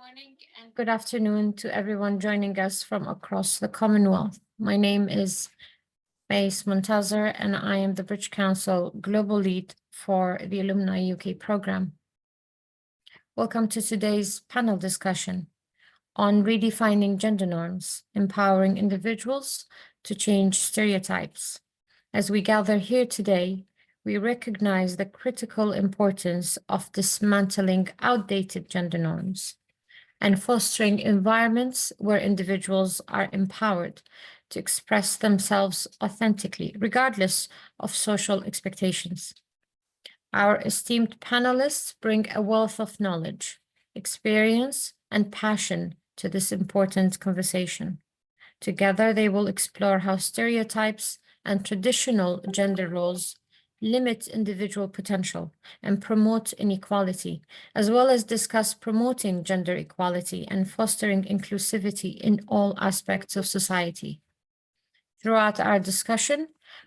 morning and good afternoon to everyone joining us from across the Commonwealth. My name is Mace Montazar and I am the British Council Global Lead for the Alumni UK program. Welcome to today's panel discussion on redefining gender norms, empowering individuals to change stereotypes. As we gather here today, we recognize the critical importance of dismantling outdated gender norms and fostering environments where individuals are empowered to express themselves authentically, regardless of social expectations. Our esteemed panelists bring a wealth of knowledge, experience, and passion to this important conversation. Together, they will explore how stereotypes and traditional gender roles limit individual potential and promote inequality, as well as discuss promoting gender equality and fostering inclusivity in all aspects of society. Throughout our discussion,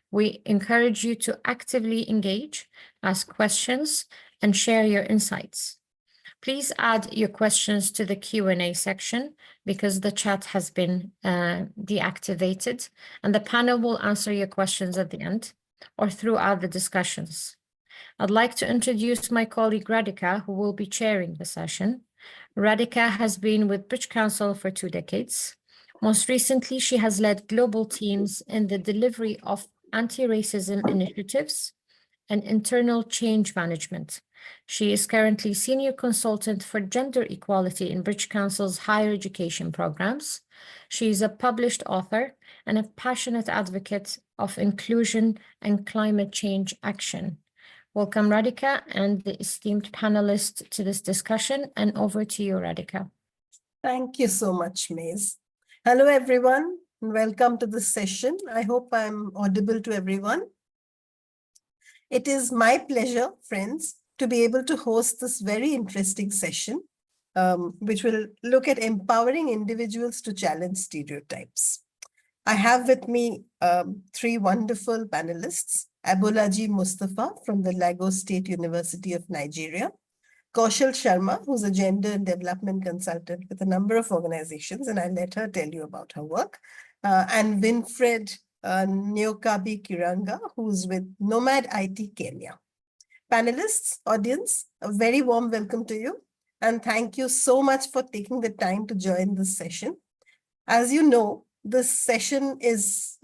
we encourage you to actively engage, ask questions, and share your insights. Please add your questions to the Q&A section because the chat has been deactivated, and the panel will answer your questions at the end or throughout the discussions. I'd like to introduce my colleague Radhika, who will be chairing the session. Radhika has been with British Council for 2 decades. Most recently, she has led global teams in the delivery of anti-racism initiatives and internal change management. She is currently Senior Consultant for Gender Equality in British Council's higher education programs. She is a published author and a passionate advocate of inclusion and climate change action. Welcome, Radhika, and the esteemed panelists to this discussion, and over to you, Radhika. Thank you so much, Maze. Hello, everyone, and welcome to this session. I hope I'm audible to everyone. It is my pleasure, friends, to be able to host this very interesting session, which will look at empowering individuals to challenge stereotypes. I have with me 3 wonderful panelists: Abolaji Mustafa from the Lagos State University of Nigeria, Kaushal Sharma, who's a gender and development consultant with a number of organizations, and I'll let her tell you about her work, and Winfred Nyokabi Kiranga, who's with Nomad IT Kenya. Panelists, audience, a very warm welcome to you, and thank you so much for taking the time to join this session. As you know, this session is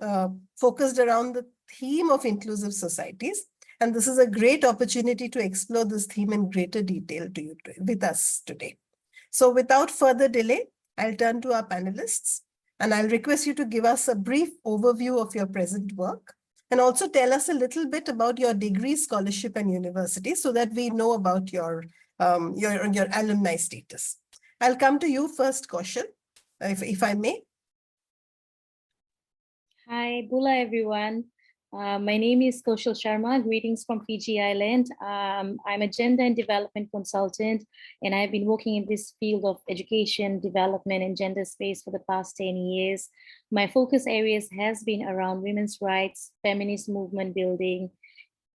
focused around the theme of inclusive societies, and this is a great opportunity to explore this theme in greater detail with us today. So without further delay, I'll turn to our panelists, and I'll request you to give us a brief overview of your present work, and also tell us a little bit about your degree, scholarship, and university so that we know about your alumni status. I'll come to you first, Kaushal, if I may. Hi, Bula, everyone. My name is Kaushal Sharma. Greetings from Fiji Island. I'm a gender and development consultant, and I've been working in this field of education, development, and gender space for the past 10 years. My focus areas has been around women's rights, feminist movement building,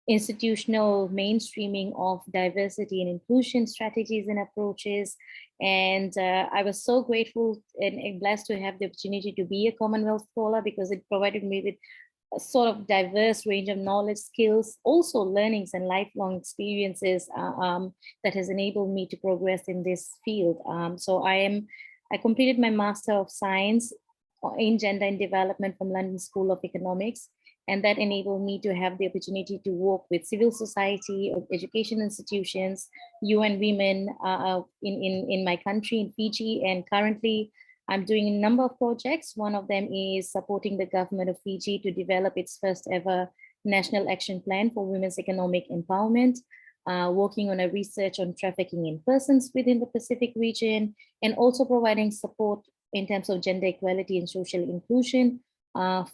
institutional mainstreaming of diversity and inclusion strategies and approaches. And I was so grateful and blessed to have the opportunity to be a Commonwealth Scholar because it provided me with a sort of diverse range of knowledge, skills, also learnings and lifelong experiences that has enabled me to progress in this field. So I completed my Master of Science in Gender and Development from London School of Economics. And that enabled me to have the opportunity to work with civil society, education institutions, UN Women in my country, in Fiji. And currently, I'm doing a number of projects. One of them is supporting the government of Fiji to develop its first ever national action plan for women's economic empowerment, working on a research on trafficking in persons within the Pacific region, and also providing support in terms of gender equality and social inclusion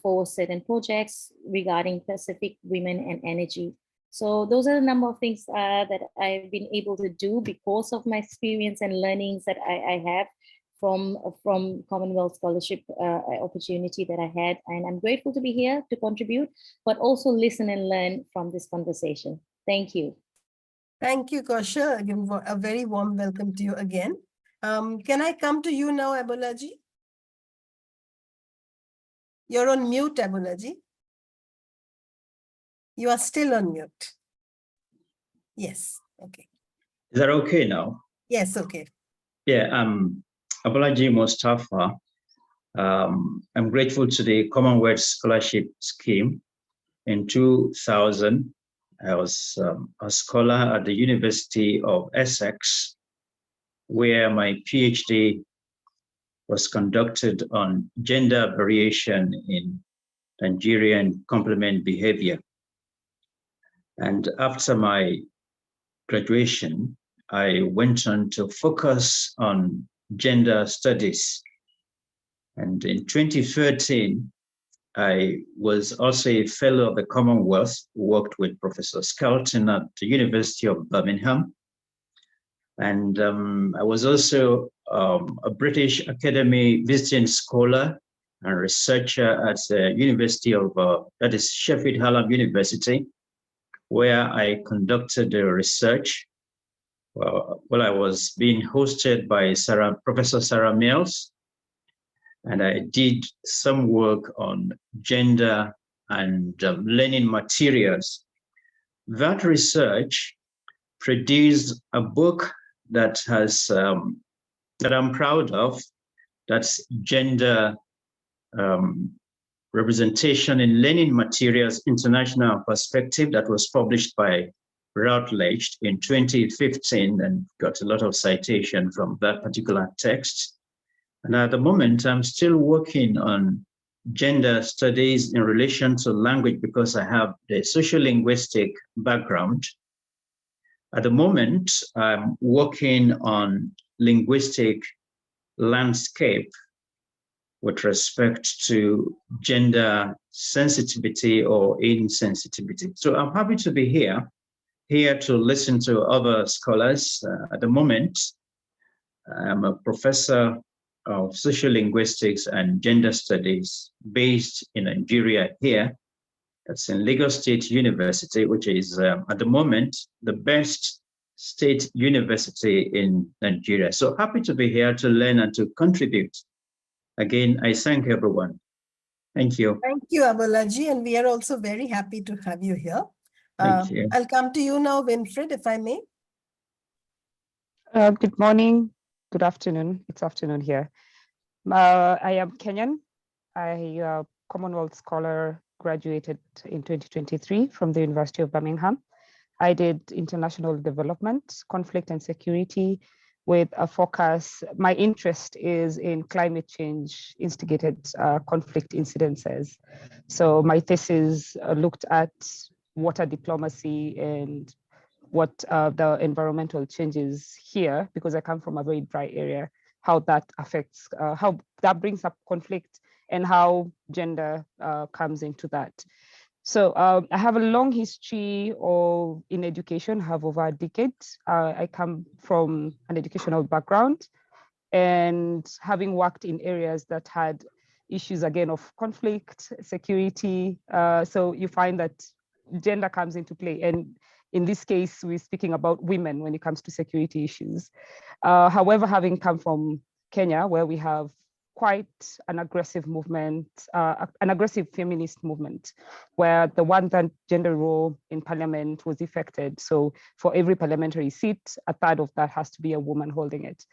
for certain projects regarding Pacific women and energy. So those are a number of things that I've been able to do because of my experience and learnings that I have from Commonwealth Scholarship opportunity that I had. And I'm grateful to be here to contribute, but also listen and learn from this conversation. Thank you. Thank you, Kaushal. Again, a very warm welcome to you again. Can I come to you now, Abolaji? You're on mute, Abolaji. You are still on mute. Yes, okay. Is that okay now? Yes, okay. Yeah, Abolaji Mustafa. I'm grateful to the Commonwealth Scholarship Scheme. In 2000, I was a scholar at the University of Essex, where my PhD was conducted on gender variation in Nigerian complement behavior. And after my graduation, I went on to focus on gender studies. And in 2013, I was also a fellow of the Commonwealth, worked with Professor Skelton at the University of Birmingham. And I was also a British Academy visiting scholar and researcher at the University of, that is Sheffield Hallam University, where I conducted the research. Well, I was being hosted by Professor Sarah Mills, and I did some work on gender and learning materials. That research produced a book that has that I'm proud of. That's Gender Representation in Learning Materials International Perspective, that was published by Routledge in 2015 and got a lot of citation from that particular text. And at the moment, I'm still working on gender studies in relation to language because I have the sociolinguistic background. At the moment, I'm working on linguistic landscape with respect to gender sensitivity or insensitivity. So I'm happy to be here to listen to other scholars. At the moment, I'm a professor of sociolinguistics and gender studies based in Nigeria here. That's in Lagos State University, which is at the moment the best state university in Nigeria. So happy to be here to learn and to contribute. Again, I thank everyone. Thank you. Thank you, Abolaji, and we are also very happy to have you here. Thank you. I'll come to you now, Winfred, if I may. Good morning, good afternoon. It's afternoon here. I am Kenyan. I Commonwealth Scholar, graduated in 2023 from the University of Birmingham. I did international development, conflict and security with a focus. My interest is in climate change instigated conflict incidences. So my thesis looked at water diplomacy and what the environmental changes here, because I come from a very dry area, how that affects, how that brings up conflict and how gender comes into that. So I have a long history in education, have over a decade. I come from an educational background, and having worked in areas that had issues again of conflict, security. So you find that gender comes into play. And in this case, we're speaking about women when it comes to security issues. However, having come from Kenya, where we have quite an aggressive movement, an aggressive feminist movement, where the one-third gender role in parliament was effected. So for every parliamentary seat, a third of that has to be a woman holding it.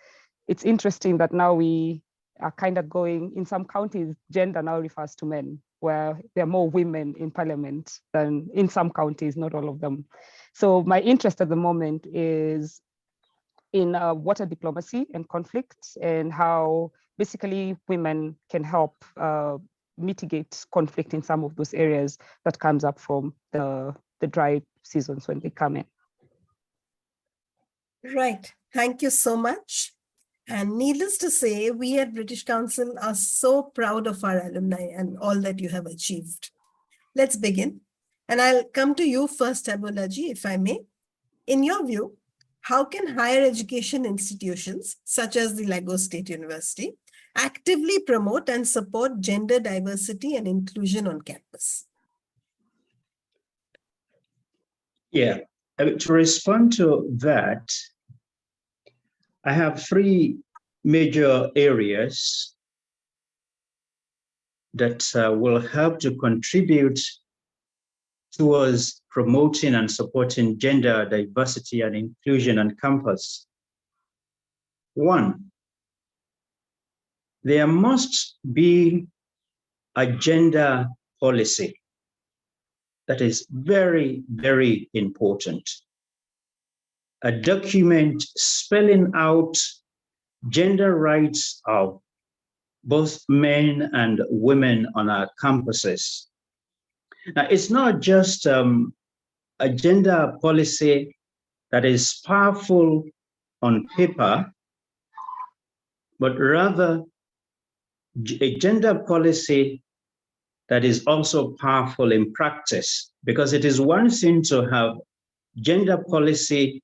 It's interesting that now we are kind of going, in some counties, gender now refers to men, where there are more women in parliament than in some counties, not all of them. So my interest at the moment is in water diplomacy and conflict, and how basically women can help mitigate conflict in some of those areas that comes up from the dry seasons when they come in. Right. Thank you so much. And needless to say, we at British Council are so proud of our alumni and all that you have achieved. Let's begin. And I'll come to you first, Abolaji, if I may. In your view, how can higher education institutions, such as the Lagos State University, actively promote and support gender diversity and inclusion on campus? Yeah, to respond to that, I have three major areas that will help to contribute towards promoting and supporting gender diversity and inclusion on campus. One, there must be a gender policy. That is very, very important. A document spelling out gender rights of both men and women on our campuses. Now, it's not just a gender policy that is powerful on paper, but rather a gender policy that is also powerful in practice, because it is one thing to have gender policy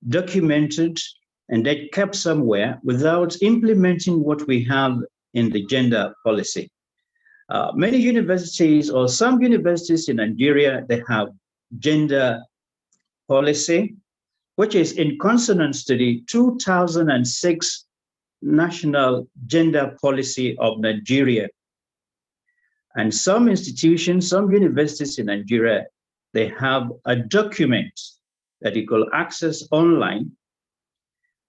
documented and then kept somewhere without implementing what we have in the gender policy. Many universities, or some universities in Nigeria, they have gender policy, which is in consonance to the 2006 National Gender Policy of Nigeria. And some institutions, some universities in Nigeria, they have a document that you can access online.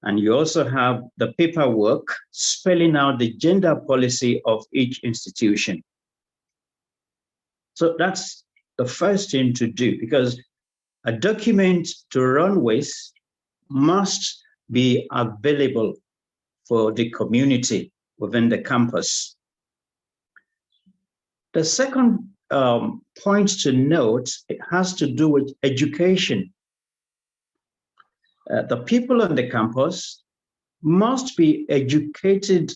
And you also have the paperwork spelling out the gender policy of each institution. So that's the first thing to do, because a document to run with must be available for the community within the campus. The second point to note, it has to do with education. The people on the campus must be educated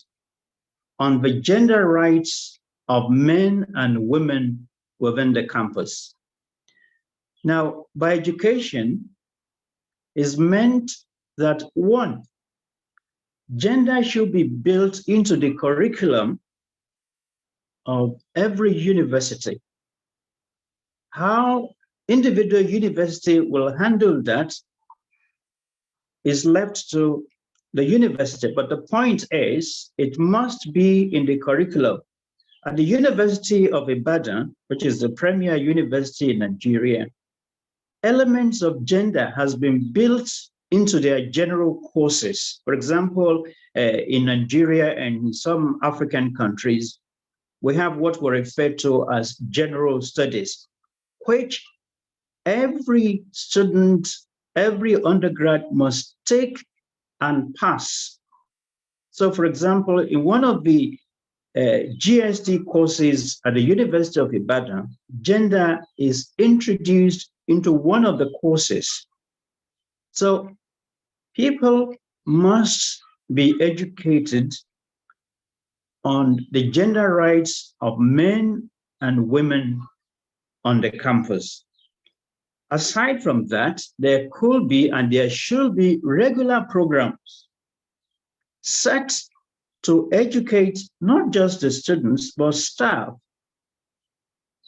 on the gender rights of men and women within the campus. Now, by education is meant that, one, gender should be built into the curriculum of every university. How individual university will handle that is left to the university, but the point is it must be in the curriculum. At the University of Ibadan, which is the premier university in Nigeria, elements of gender has been built into their general courses. For example, in Nigeria and in some African countries, we have what we refer to as general studies, which every student, every undergrad must take and pass. So, for example, in one of the GST courses at the University of Ibadan, gender is introduced into one of the courses. So people must be educated on the gender rights of men and women on the campus. Aside from that, there could be and there should be regular programs set to educate not just the students, but staff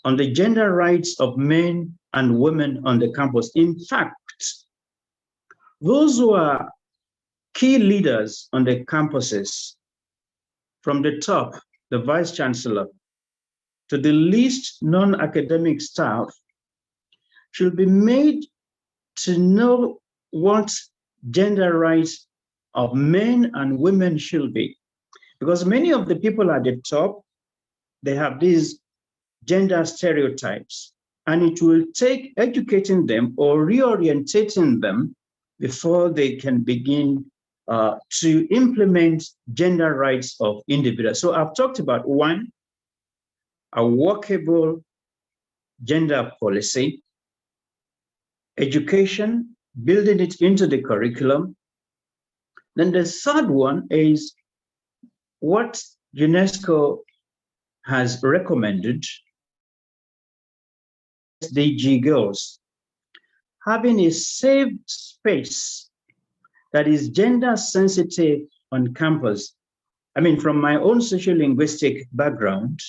on the gender rights of men and women on the campus. In fact, those who are key leaders on the campuses, from the top, the vice chancellor, to the least non-academic staff, should be made to know what gender rights of men and women should be. Because many of the people at the top, they have these gender stereotypes, and it will take educating them or reorientating them before they can begin to implement gender rights of individuals. So I've talked about one, a workable gender policy, education, building it into the curriculum. Then the third one is what UNESCO has recommended, SDG goals, having a safe space that is gender sensitive on campus. I mean, from my own socio-linguistic background,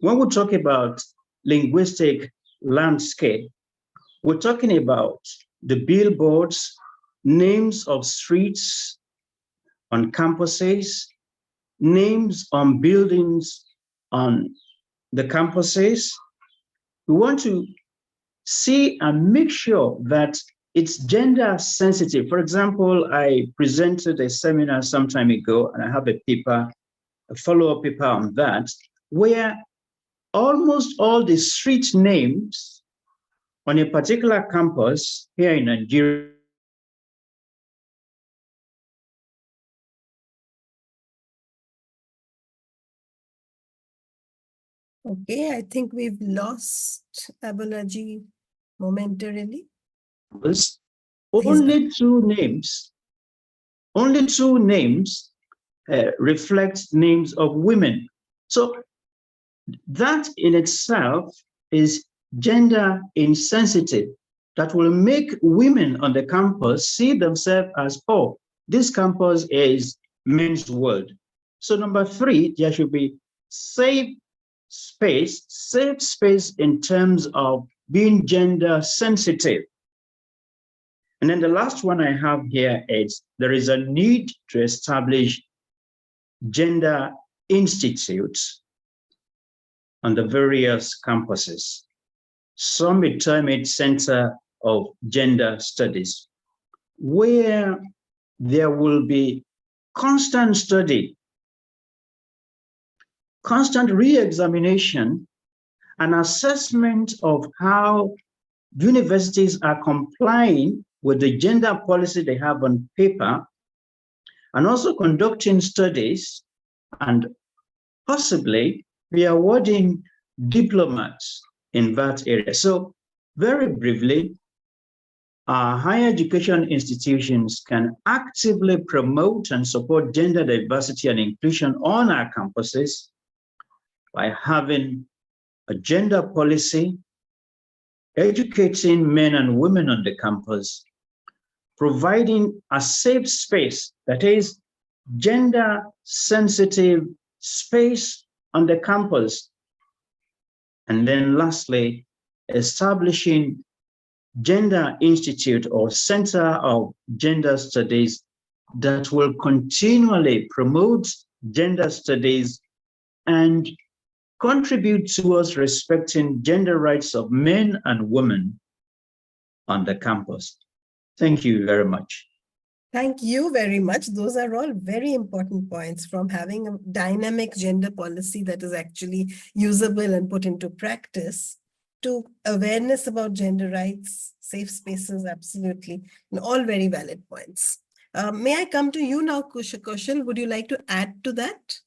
when we talk about linguistic landscape, we're talking about the billboards, names of streets, on campuses, names on buildings on the campuses. We want to see and make sure that it's gender sensitive. For example, I presented a seminar some time ago, and I have a paper, a follow-up paper on that, where almost all the street names on a particular campus here in Nigeria Okay, I think we've lost Abolaji momentarily. only two names reflect names of women. So that in itself is gender insensitive, that will make women on the campus see themselves as, oh, this campus is men's world. So number three, there should be safe space in terms of being gender sensitive. And then the last one I have here is there is a need to establish gender institutes on the various campuses. Some may term it Center of Gender Studies, where there will be constant study, constant re-examination, and assessment of how universities are complying with the gender policy they have on paper, and also conducting studies and possibly be awarding diplomats in that area. So very briefly, our higher education institutions can actively promote and support gender diversity and inclusion on our campuses by having a gender policy, educating men and women on the campus, providing a safe space, that is gender sensitive space on the campus. And then lastly, establishing Gender Institute or Center of Gender Studies that will continually promote gender studies and contribute towards respecting gender rights of men and women on the campus. Thank you very much. Thank you very much. Those are all very important points, from having a dynamic gender policy that is actually usable and put into practice, to awareness about gender rights, safe spaces, absolutely, and all very valid points. May I come to you now, Kaushal? Would you like to add to that?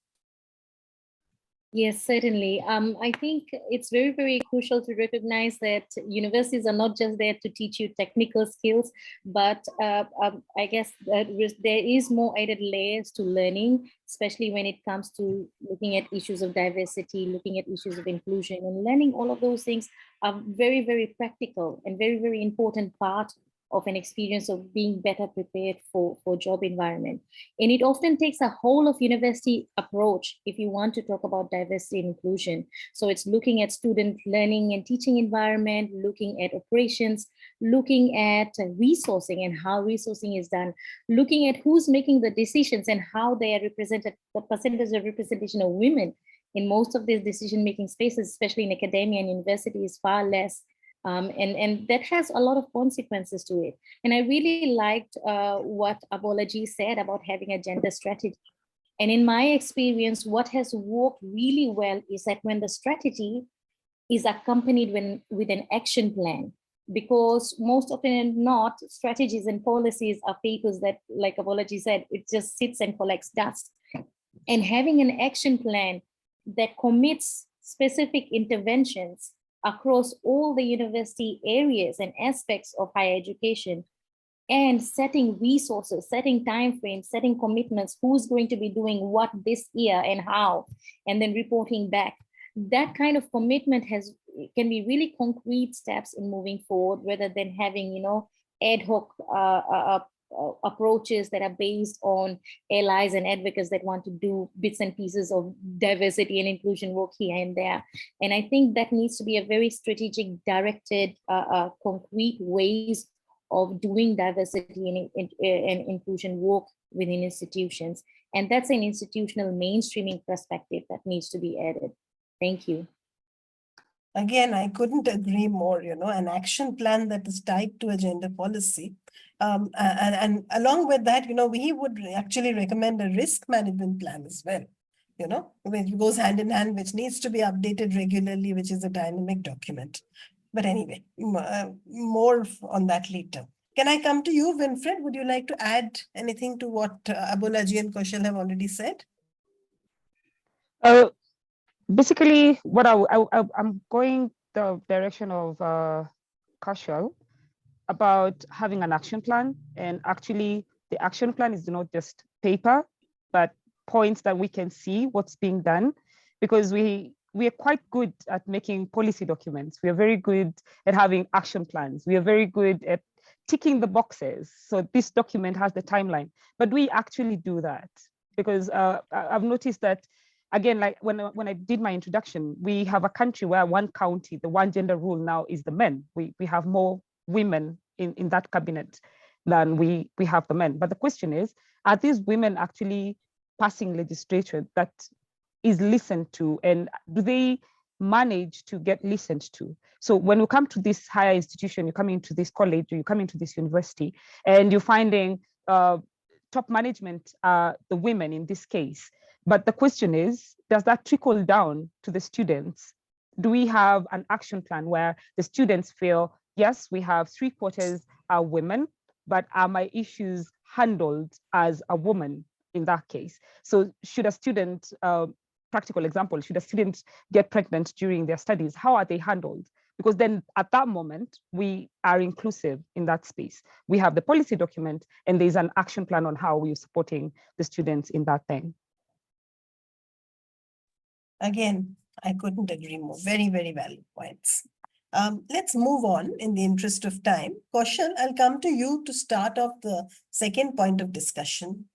Yes, certainly. I think it's very, very crucial to recognize that universities are not just there to teach you technical skills, but I guess that there is more added layers to learning, especially when it comes to looking at issues of diversity, looking at issues of inclusion, and learning all of those things are very, very practical and very, very important part of an experience of being better prepared for job environment. And it often takes a whole of university approach if you want to talk about diversity and inclusion. So it's looking at student learning and teaching environment, looking at operations, looking at resourcing and how resourcing is done, looking at who's making the decisions and how they are represented, the percentage of representation of women in most of these decision-making spaces, especially in academia and university, is far less. And that has a lot of consequences to it. And I really liked what Abolaji said about having a gender strategy. And in my experience, what has worked really well is that when the strategy is accompanied with an action plan, because most often than not, strategies and policies are papers that, like Abolaji said, it just sits and collects dust. And having an action plan that commits specific interventions across all the university areas and aspects of higher education, and setting resources, setting timeframes, setting commitments, who's going to be doing what this year and how, and then reporting back. That kind of commitment can be really concrete steps in moving forward, rather than having, ad hoc approaches that are based on allies and advocates that want to do bits and pieces of diversity and inclusion work here and there. And I think that needs to be a very strategic, directed, concrete ways of doing diversity and inclusion work within institutions. And that's an institutional mainstreaming perspective that needs to be added. Thank you. Again, I couldn't agree more, an action plan that is tied to a gender policy. And along with that, we would actually recommend a risk management plan as well, which goes hand in hand, which needs to be updated regularly, which is a dynamic document. But anyway, more on that later. Can I come to you, Winfred? Would you like to add anything to what Abulaji and Kaushal have already said? Basically, what I'm going the direction of Kaushal about having an action plan. And actually, the action plan is not just paper, but points that we can see what's being done, because we are quite good at making policy documents. We are very good at having action plans. We are very good at ticking the boxes. So this document has the timeline, but we actually do that, because I've noticed that, again, like when I did my introduction, we have a country where one county, the one gender rule now is the men. We have more women in that cabinet than we have the men. But the question is, are these women actually passing legislation that is listened to, and do they manage to get listened to? So when you come to this higher institution, you come into this college, or you come into this university, and you're finding top management are the women in this case. But the question is, does that trickle down to the students? Do we have an action plan where the students feel, yes, we have 3/4 are women, but are my issues handled as a woman in that case? So should a student, practical example, should a student get pregnant during their studies, how are they handled? Because then at that moment, we are inclusive in that space. We have the policy document, and there's an action plan on how we're supporting the students in that thing. Again, I couldn't agree more. Very, very valid points. Let's move on in the interest of time. Kaushal, I'll come to you to start off the second point of discussion.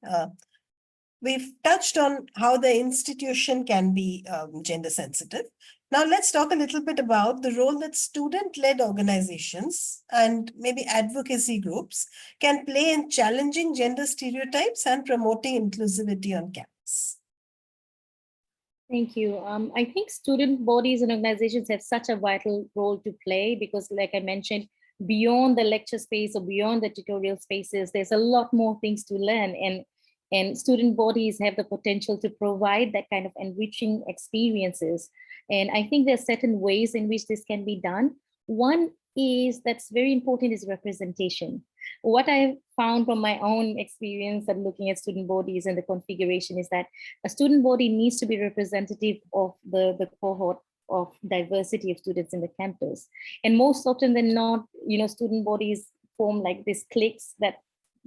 We've touched on how the institution can be gender sensitive. Now let's talk a little bit about the role that student-led organizations and maybe advocacy groups can play in challenging gender stereotypes and promoting inclusivity on campus. Thank you. I think student bodies and organizations have such a vital role to play, because like I mentioned, beyond the lecture space or beyond the tutorial spaces, there's a lot more things to learn, and student bodies have the potential to provide that kind of enriching experiences. And I think there's certain ways in which this can be done. One is that's very important is representation. What I found from my own experience of looking at student bodies and the configuration is that a student body needs to be representative of the cohort of diversity of students in the campus. And most often than not, student bodies form like these cliques that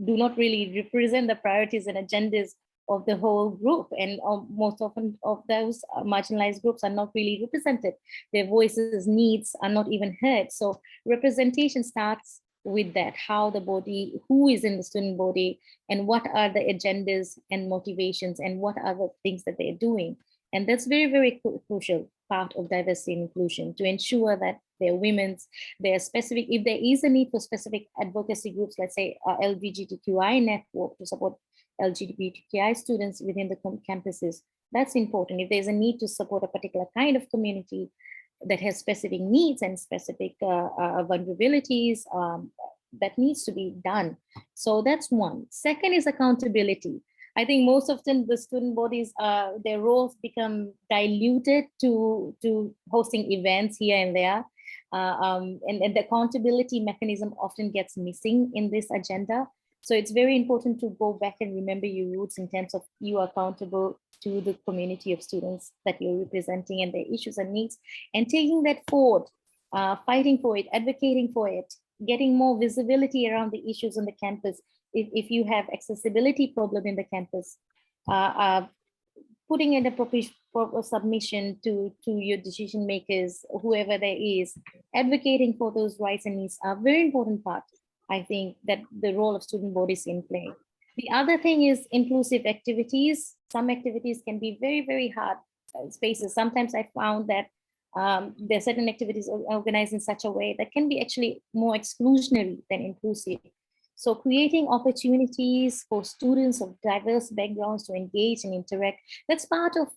do not really represent the priorities and agendas of the whole group. And most often of those marginalized groups are not really represented. Their voices, needs are not even heard. So representation starts with that, how the body, who is in the student body, and what are the agendas and motivations, and what are the things that they're doing. And that's very, very crucial part of diversity and inclusion, to ensure that there are women's, there are specific, if there is a need for specific advocacy groups, let's say LGBTQI network to support LGBTQI students within the campuses, that's important. If there's a need to support a particular kind of community that has specific needs and specific vulnerabilities, that needs to be done. So that's one. Second is accountability. I think most often the student bodies, their roles become diluted to hosting events here and there. And the accountability mechanism often gets missing in this agenda. So it's very important to go back and remember your roots in terms of you are accountable to the community of students that you're representing and their issues and needs, and taking that forward, fighting for it, advocating for it, getting more visibility around the issues on the campus. If you have accessibility problem in the campus, putting in a proper submission to your decision makers, whoever there is, advocating for those rights and needs are very important part. I think that the role of student bodies in play. The other thing is inclusive activities. Some activities can be very, very hard spaces. Sometimes I found that There are certain activities organized in such a way that can be actually more exclusionary than inclusive. So creating opportunities for students of diverse backgrounds to engage and interact, that's part of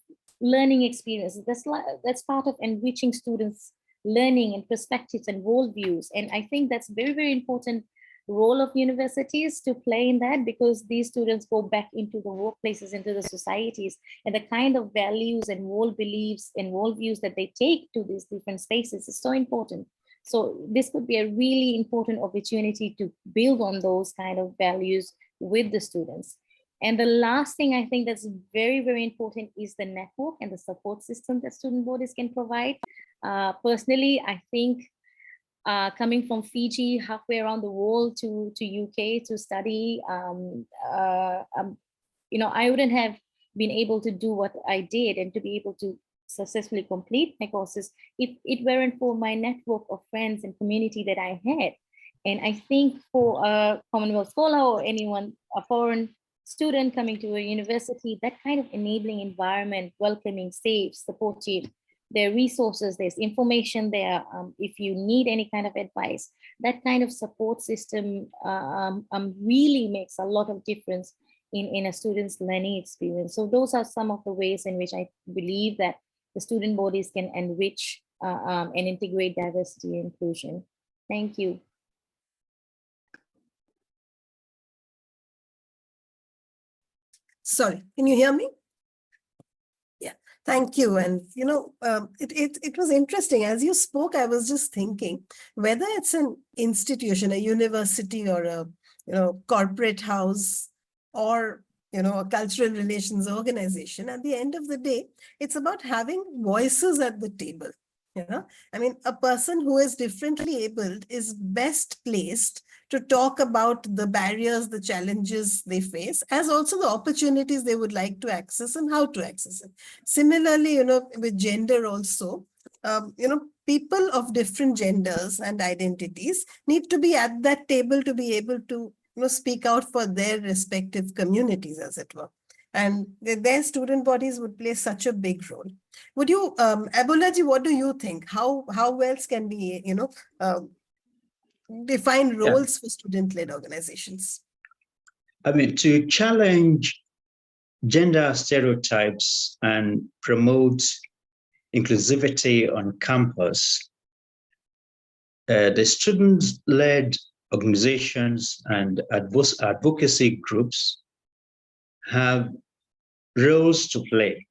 learning experiences. That's part of enriching students' learning and perspectives and worldviews. And I think that's very, very important role of universities to play in that, because these students go back into the workplaces, into the societies, and the kind of values and world beliefs and worldviews that they take to these different spaces is so important. So this could be a really important opportunity to build on those kind of values with the students. And the last thing I think that's very, very important is the network and the support system that student bodies can provide. Personally, I think coming from Fiji, halfway around the world to UK to study, I wouldn't have been able to do what I did and to be able to successfully complete my courses if it weren't for my network of friends and community that I had. And I think for a Commonwealth scholar or anyone, a foreign student coming to a university, that kind of enabling environment, welcoming, safe, supportive, there are resources, there's information there. If you need any kind of advice, that kind of support system really makes a lot of difference in a student's learning experience. So those are some of the ways in which I believe that the student bodies can enrich and integrate diversity and inclusion. Thank you. Sorry, can you hear me? Yeah, thank you. And, it was interesting. As you spoke, I was just thinking, whether it's an institution, a university or a, corporate house or, a cultural relations organization, at the end of the day, it's about having voices at the table. I mean, a person who is differently abled is best placed to talk about the barriers, the challenges they face, as also the opportunities they would like to access and how to access it. Similarly, with gender also, people of different genders and identities need to be at that table to be able to, speak out for their respective communities, as it were. And their student bodies would play such a big role. Would you, Abulaji, what do you think? How else can we, define roles for student-led organizations? I mean, to challenge gender stereotypes and promote inclusivity on campus, the student-led organizations and advocacy groups have roles to play.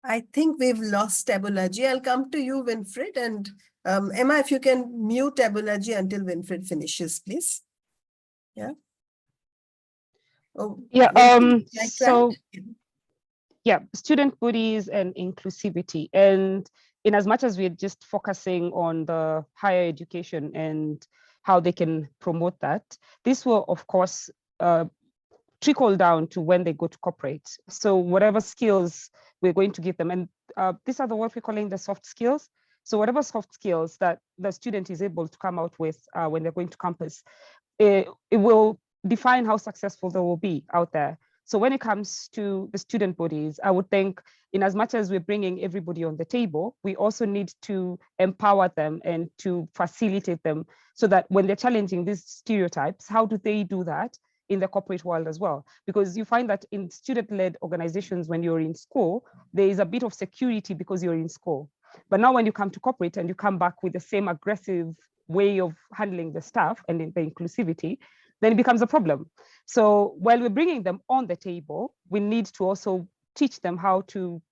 I think we've lost Abulaji. I'll come to you, Winfred. And Emma, if you can mute Abulaji until Winfred finishes, please. Yeah. Oh, Yeah. so yeah, student bodies and inclusivity. And in as much as we're just focusing on the higher education and how they can promote that, this will, of course, trickle down to when they go to corporate. So whatever skills we're going to give them, and these are the what we're calling the soft skills. So whatever soft skills that the student is able to come out with when they're going to campus, it will define how successful they will be out there. So when it comes to the student bodies, I would think in as much as we're bringing everybody on the table, we also need to empower them and to facilitate them so that when they're challenging these stereotypes, how do they do that in the corporate world as well? Because you find that in student-led organizations, when you're in school, there is a bit of security because you're in school. But now when you come to corporate and you come back with the same aggressive way of handling the staff and the inclusivity, then it becomes a problem. So while we're bringing them on the table, we need to also teach them how to,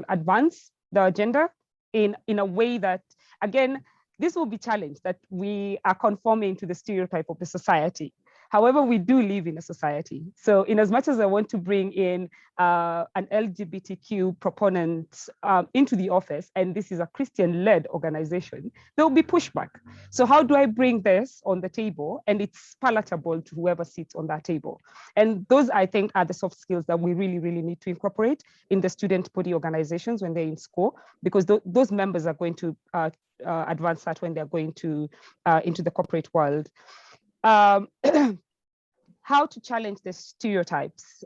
advance the agenda in a way that, again, this will be challenged, that we are conforming to the stereotype of the society. However, we do live in a society. So in as much as I want to bring in an LGBTQ proponent into the office, and this is a Christian-led organization, there will be pushback. So how do I bring this on the table and it's palatable to whoever sits on that table? And those, I think, are the soft skills that we really, really need to incorporate in the student body organizations when they're in school, because those members are going to advance that when they're going to into the corporate world. How to challenge the stereotypes.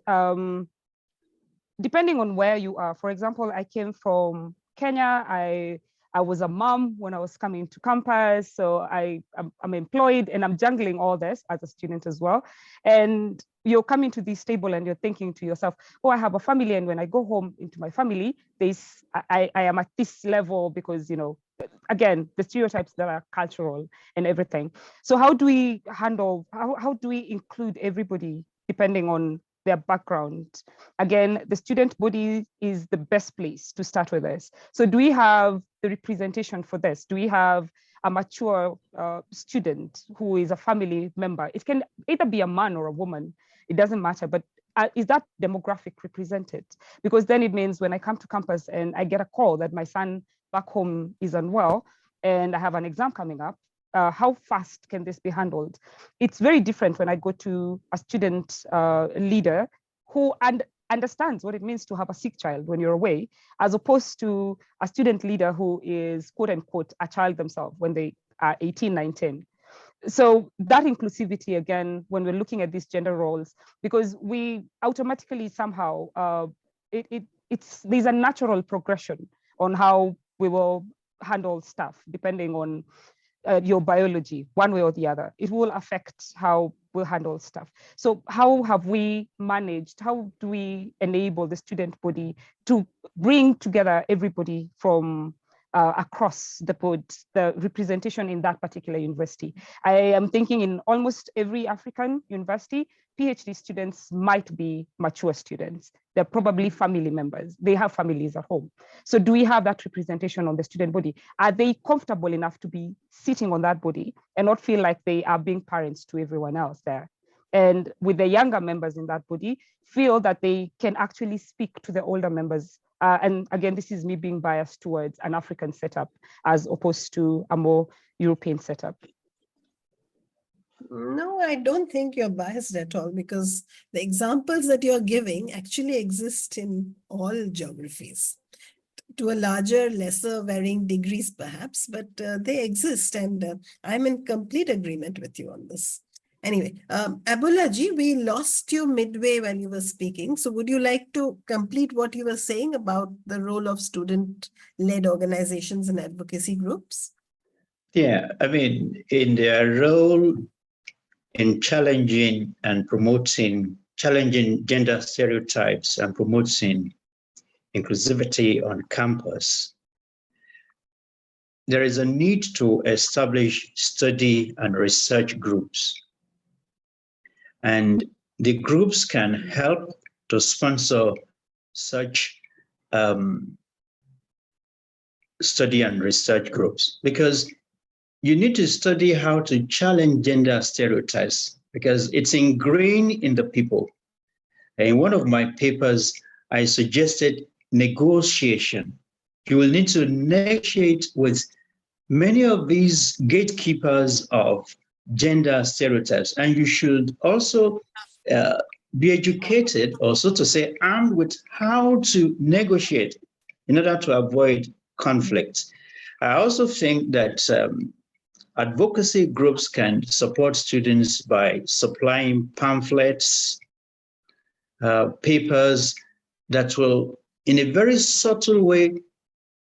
Depending on where you are. For example, I came from Kenya. I was a mom when I was coming to campus. So I'm employed and I'm juggling all this as a student as well. And you're coming to this table and you're thinking to yourself, oh, I have a family. And when I go home into my family, I am at this level because, you know, again, the stereotypes that are cultural and everything. So how do we handle, how do we include everybody depending on their background? Again, the student body is the best place to start with this. So do we have the representation for this? Do we have a mature student who is a family member? It can either be a man or a woman, it doesn't matter, but is that demographic represented? Because then it means when I come to campus and I get a call that my son back home is unwell and I have an exam coming up, how fast can this be handled? It's very different when I go to a student leader who understands what it means to have a sick child when you're away, as opposed to a student leader who is, quote unquote, a child themselves when they are 18, 19. So that inclusivity, again, when we're looking at these gender roles, because we automatically somehow, there's a natural progression on how we will handle stuff depending on your biology, one way or the other. It will affect how we'll handle stuff. So how have we managed, how do we enable the student body to bring together everybody from across the board, the representation in that particular university? I am thinking in almost every African university, PhD students might be mature students. They're probably family members. They have families at home. So do we have that representation on the student body? Are they comfortable enough to be sitting on that body and not feel like they are being parents to everyone else there? And with the younger members in that body, feel that they can actually speak to the older members. And again, this is me being biased towards an African setup as opposed to a more European setup. No, I don't think you're biased at all, because the examples that you're giving actually exist in all geographies, to a larger, lesser varying degrees perhaps, but they exist, and I'm in complete agreement with you on this. Anyway, Abulaji, we lost you midway when you were speaking. So would you like to complete what you were saying about the role of student-led organizations and advocacy groups? Yeah, I mean, in their role in challenging gender stereotypes and promoting inclusivity on campus, there is a need to establish study and research groups. And the groups can help to sponsor such study and research groups, because you need to study how to challenge gender stereotypes, because it's ingrained in the people. In one of my papers, I suggested negotiation. You will need to negotiate with many of these gatekeepers of gender stereotypes, and you should also be educated, or so to say, armed with how to negotiate in order to avoid conflict. I also think that advocacy groups can support students by supplying pamphlets, papers that will, in a very subtle way,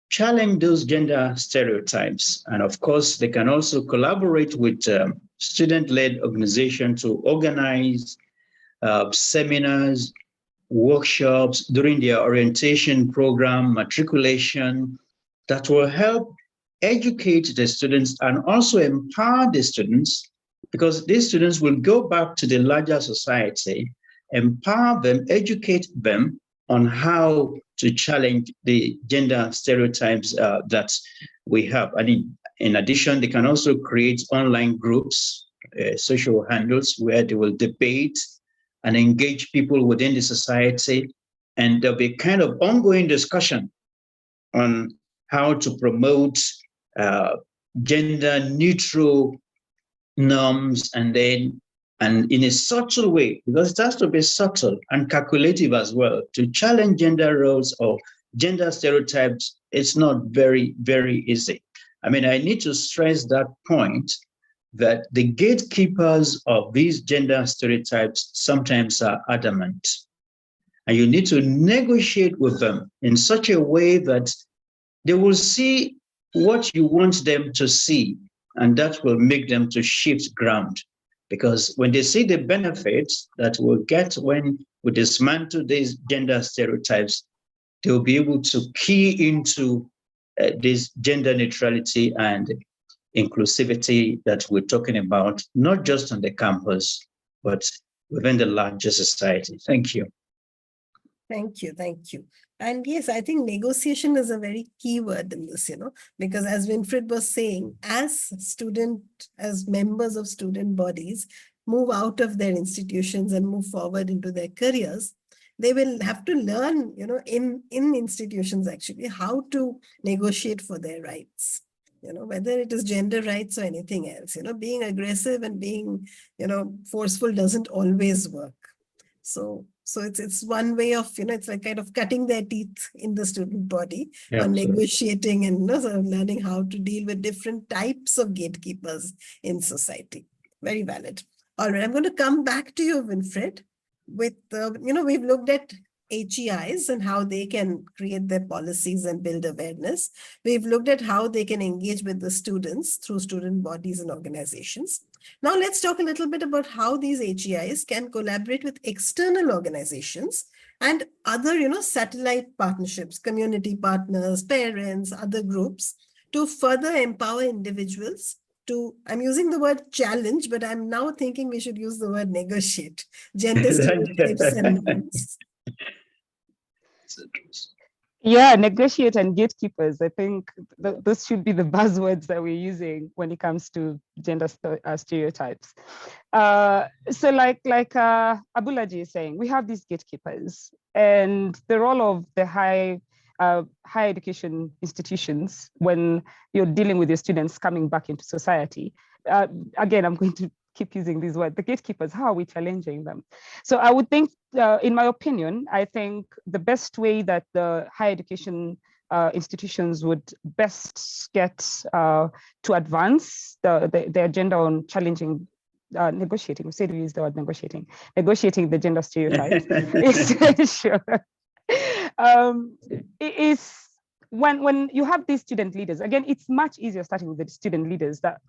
challenge those gender stereotypes. And of course, they can also collaborate with student-led organizations to organize seminars, workshops during their orientation program, matriculation, that will help educate the students and also empower the students, because these students will go back to the larger society, empower them, educate them on how to challenge the gender stereotypes that we have. And in addition, they can also create online groups social handles where they will debate and engage people within the society. And there'll be kind of ongoing discussion on how to promote gender neutral norms, and in a subtle way, because it has to be subtle and calculative as well, to challenge gender roles or gender stereotypes. It's not very, very easy. I mean, I need to stress that point, that the gatekeepers of these gender stereotypes sometimes are adamant. And you need to negotiate with them in such a way that they will see what you want them to see, and that will make them to shift ground. Because when they see the benefits that we'll get when we dismantle these gender stereotypes, they'll be able to key into this gender neutrality and inclusivity that we're talking about, not just on the campus, but within the larger society. Thank you. Thank you. Thank you. And yes, I think negotiation is a very key word in this, because as Winfred was saying, as members of student bodies move out of their institutions and move forward into their careers, they will have to learn, in institutions actually, how to negotiate for their rights. Whether it is gender rights or anything else, being aggressive and being, forceful doesn't always work. So it's one way of, it's like kind of cutting their teeth in the student body, or negotiating and sort of learning how to deal with different types of gatekeepers in society. Very valid. All right, I'm going to come back to you, Winfred, with, we've looked at HEIs and how they can create their policies and build awareness. We've looked at how they can engage with the students through student bodies and organizations. Now let's talk a little bit about how these HEIs can collaborate with external organizations and other, satellite partnerships, community partners, parents, other groups, to further empower individuals to, I'm using the word challenge, but I'm now thinking we should use the word negotiate, gender stereotypes and norms. Yeah, negotiate and gatekeepers. I think those should be the buzzwords that we're using when it comes to gender stereotypes. So like Abulaji is saying, we have these gatekeepers, and the role of the higher education institutions when you're dealing with your students coming back into society. Again, I'm going to keep using these words, the gatekeepers, how are we challenging them? So I would think, in my opinion, I think the best way that the higher education institutions would best get to advance the agenda on challenging, negotiating, we said we use the word negotiating the gender stereotypes, is when you have these student leaders. Again, it's much easier starting with the student leaders that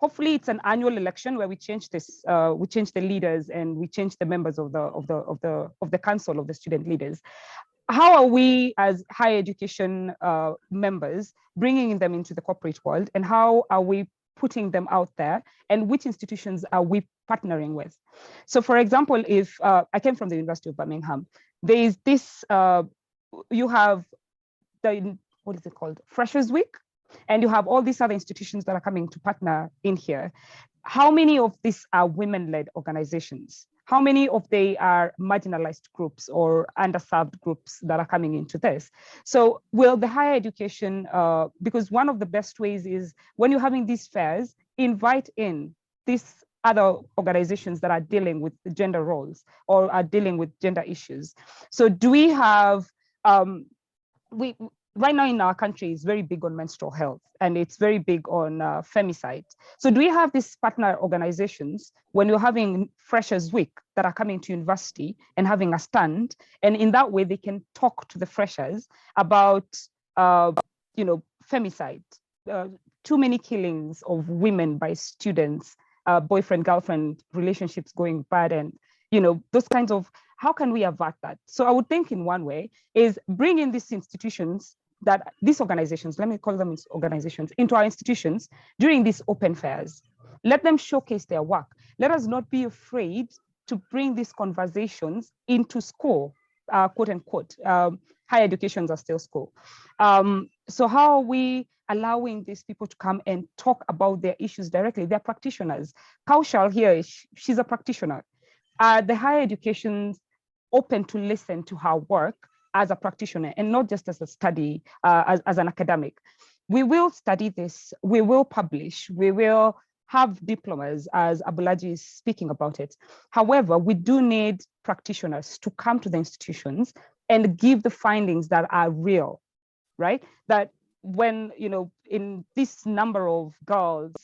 hopefully it's an annual election where we change this, we change the leaders and we change the members of the council of the student leaders. How are we as higher education members bringing them into the corporate world, and how are we putting them out there, and which institutions are we partnering with? So for example, if I came from the University of Birmingham, there is this, you have the, what is it called? Freshers Week. And you have all these other institutions that are coming to partner in here. How many of these are women-led organizations? How many of they are marginalized groups or underserved groups that are coming into this? So will the higher education, because one of the best ways is when you're having these fairs, invite in these other organizations that are dealing with gender roles or are dealing with gender issues. So do we have, right now in our country is very big on menstrual health, and it's very big on femicide. So do we have these partner organizations when you're having Freshers Week that are coming to university and having a stand, and in that way they can talk to the freshers about, femicide, too many killings of women by students, boyfriend-girlfriend relationships going bad, and those kinds of, how can we avert that? So I would think in one way is bring in these institutions, that these organizations, let me call them organizations, into our institutions during these open fairs. Let them showcase their work. Let us not be afraid to bring these conversations into school, quote unquote. higher educations are still school. So how are we allowing these people to come and talk about their issues directly? They're practitioners. Kaushal here, she's a practitioner. The higher educations open to listen to her work as a practitioner and not just as a study, as an academic. We will study this, we will publish, we will have diplomas as Abulaji is speaking about it. However, we do need practitioners to come to the institutions and give the findings that are real, right? That when, in this number of girls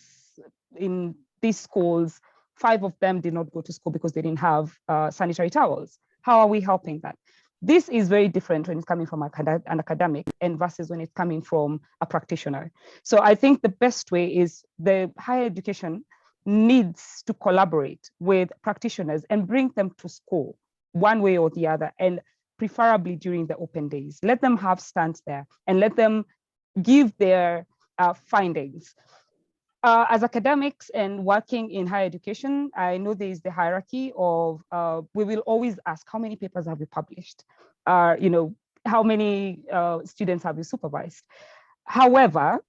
in these schools, 5 of them did not go to school because they didn't have sanitary towels. How are we helping that? This is very different when it's coming from an academic and versus when it's coming from a practitioner. So I think the best way is the higher education needs to collaborate with practitioners and bring them to school one way or the other, and preferably during the open days. Let them have stands there and let them give their findings. As academics and working in higher education, I know there is the hierarchy of, we will always ask, how many papers have you published? How many students have you supervised? However,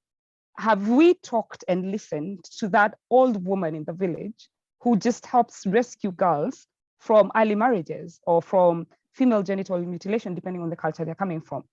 have we talked and listened to that old woman in the village who just helps rescue girls from early marriages or from female genital mutilation, depending on the culture they're coming from?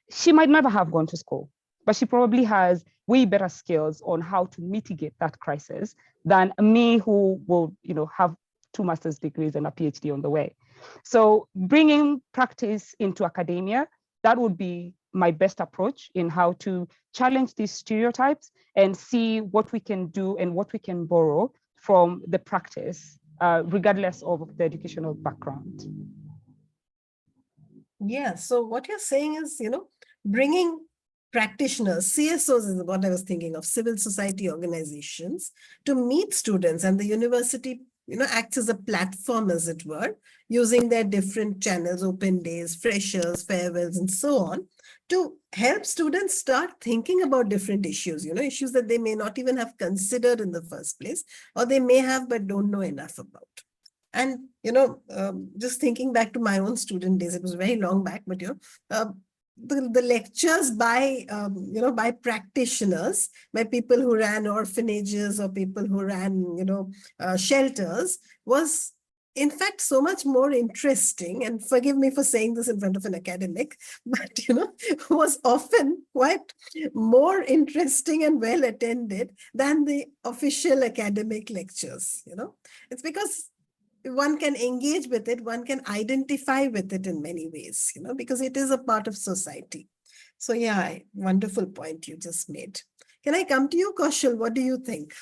She might never have gone to school, but she probably has way better skills on how to mitigate that crisis than me, who will, have 2 master's degrees and a PhD on the way. So bringing practice into academia, that would be my best approach in how to challenge these stereotypes and see what we can do and what we can borrow from the practice, regardless of the educational background. Yeah, so what you're saying is, bringing practitioners, CSOs is what I was thinking of, civil society organizations, to meet students, and the university, acts as a platform, as it were, using their different channels, open days, freshers, farewells, and so on, to help students start thinking about different issues, issues that they may not even have considered in the first place, or they may have but don't know enough about. And, just thinking back to my own student days, it was very long back, but, the lectures by, by practitioners, by people who ran orphanages or people who ran, shelters, was in fact so much more interesting. And forgive me for saying this in front of an academic, but, was often quite more interesting and well attended than the official academic lectures. It's because one can engage with it, one can identify with it in many ways, because it is a part of society. So yeah, wonderful point you just made. Can I come to you, Kaushal? What do you think?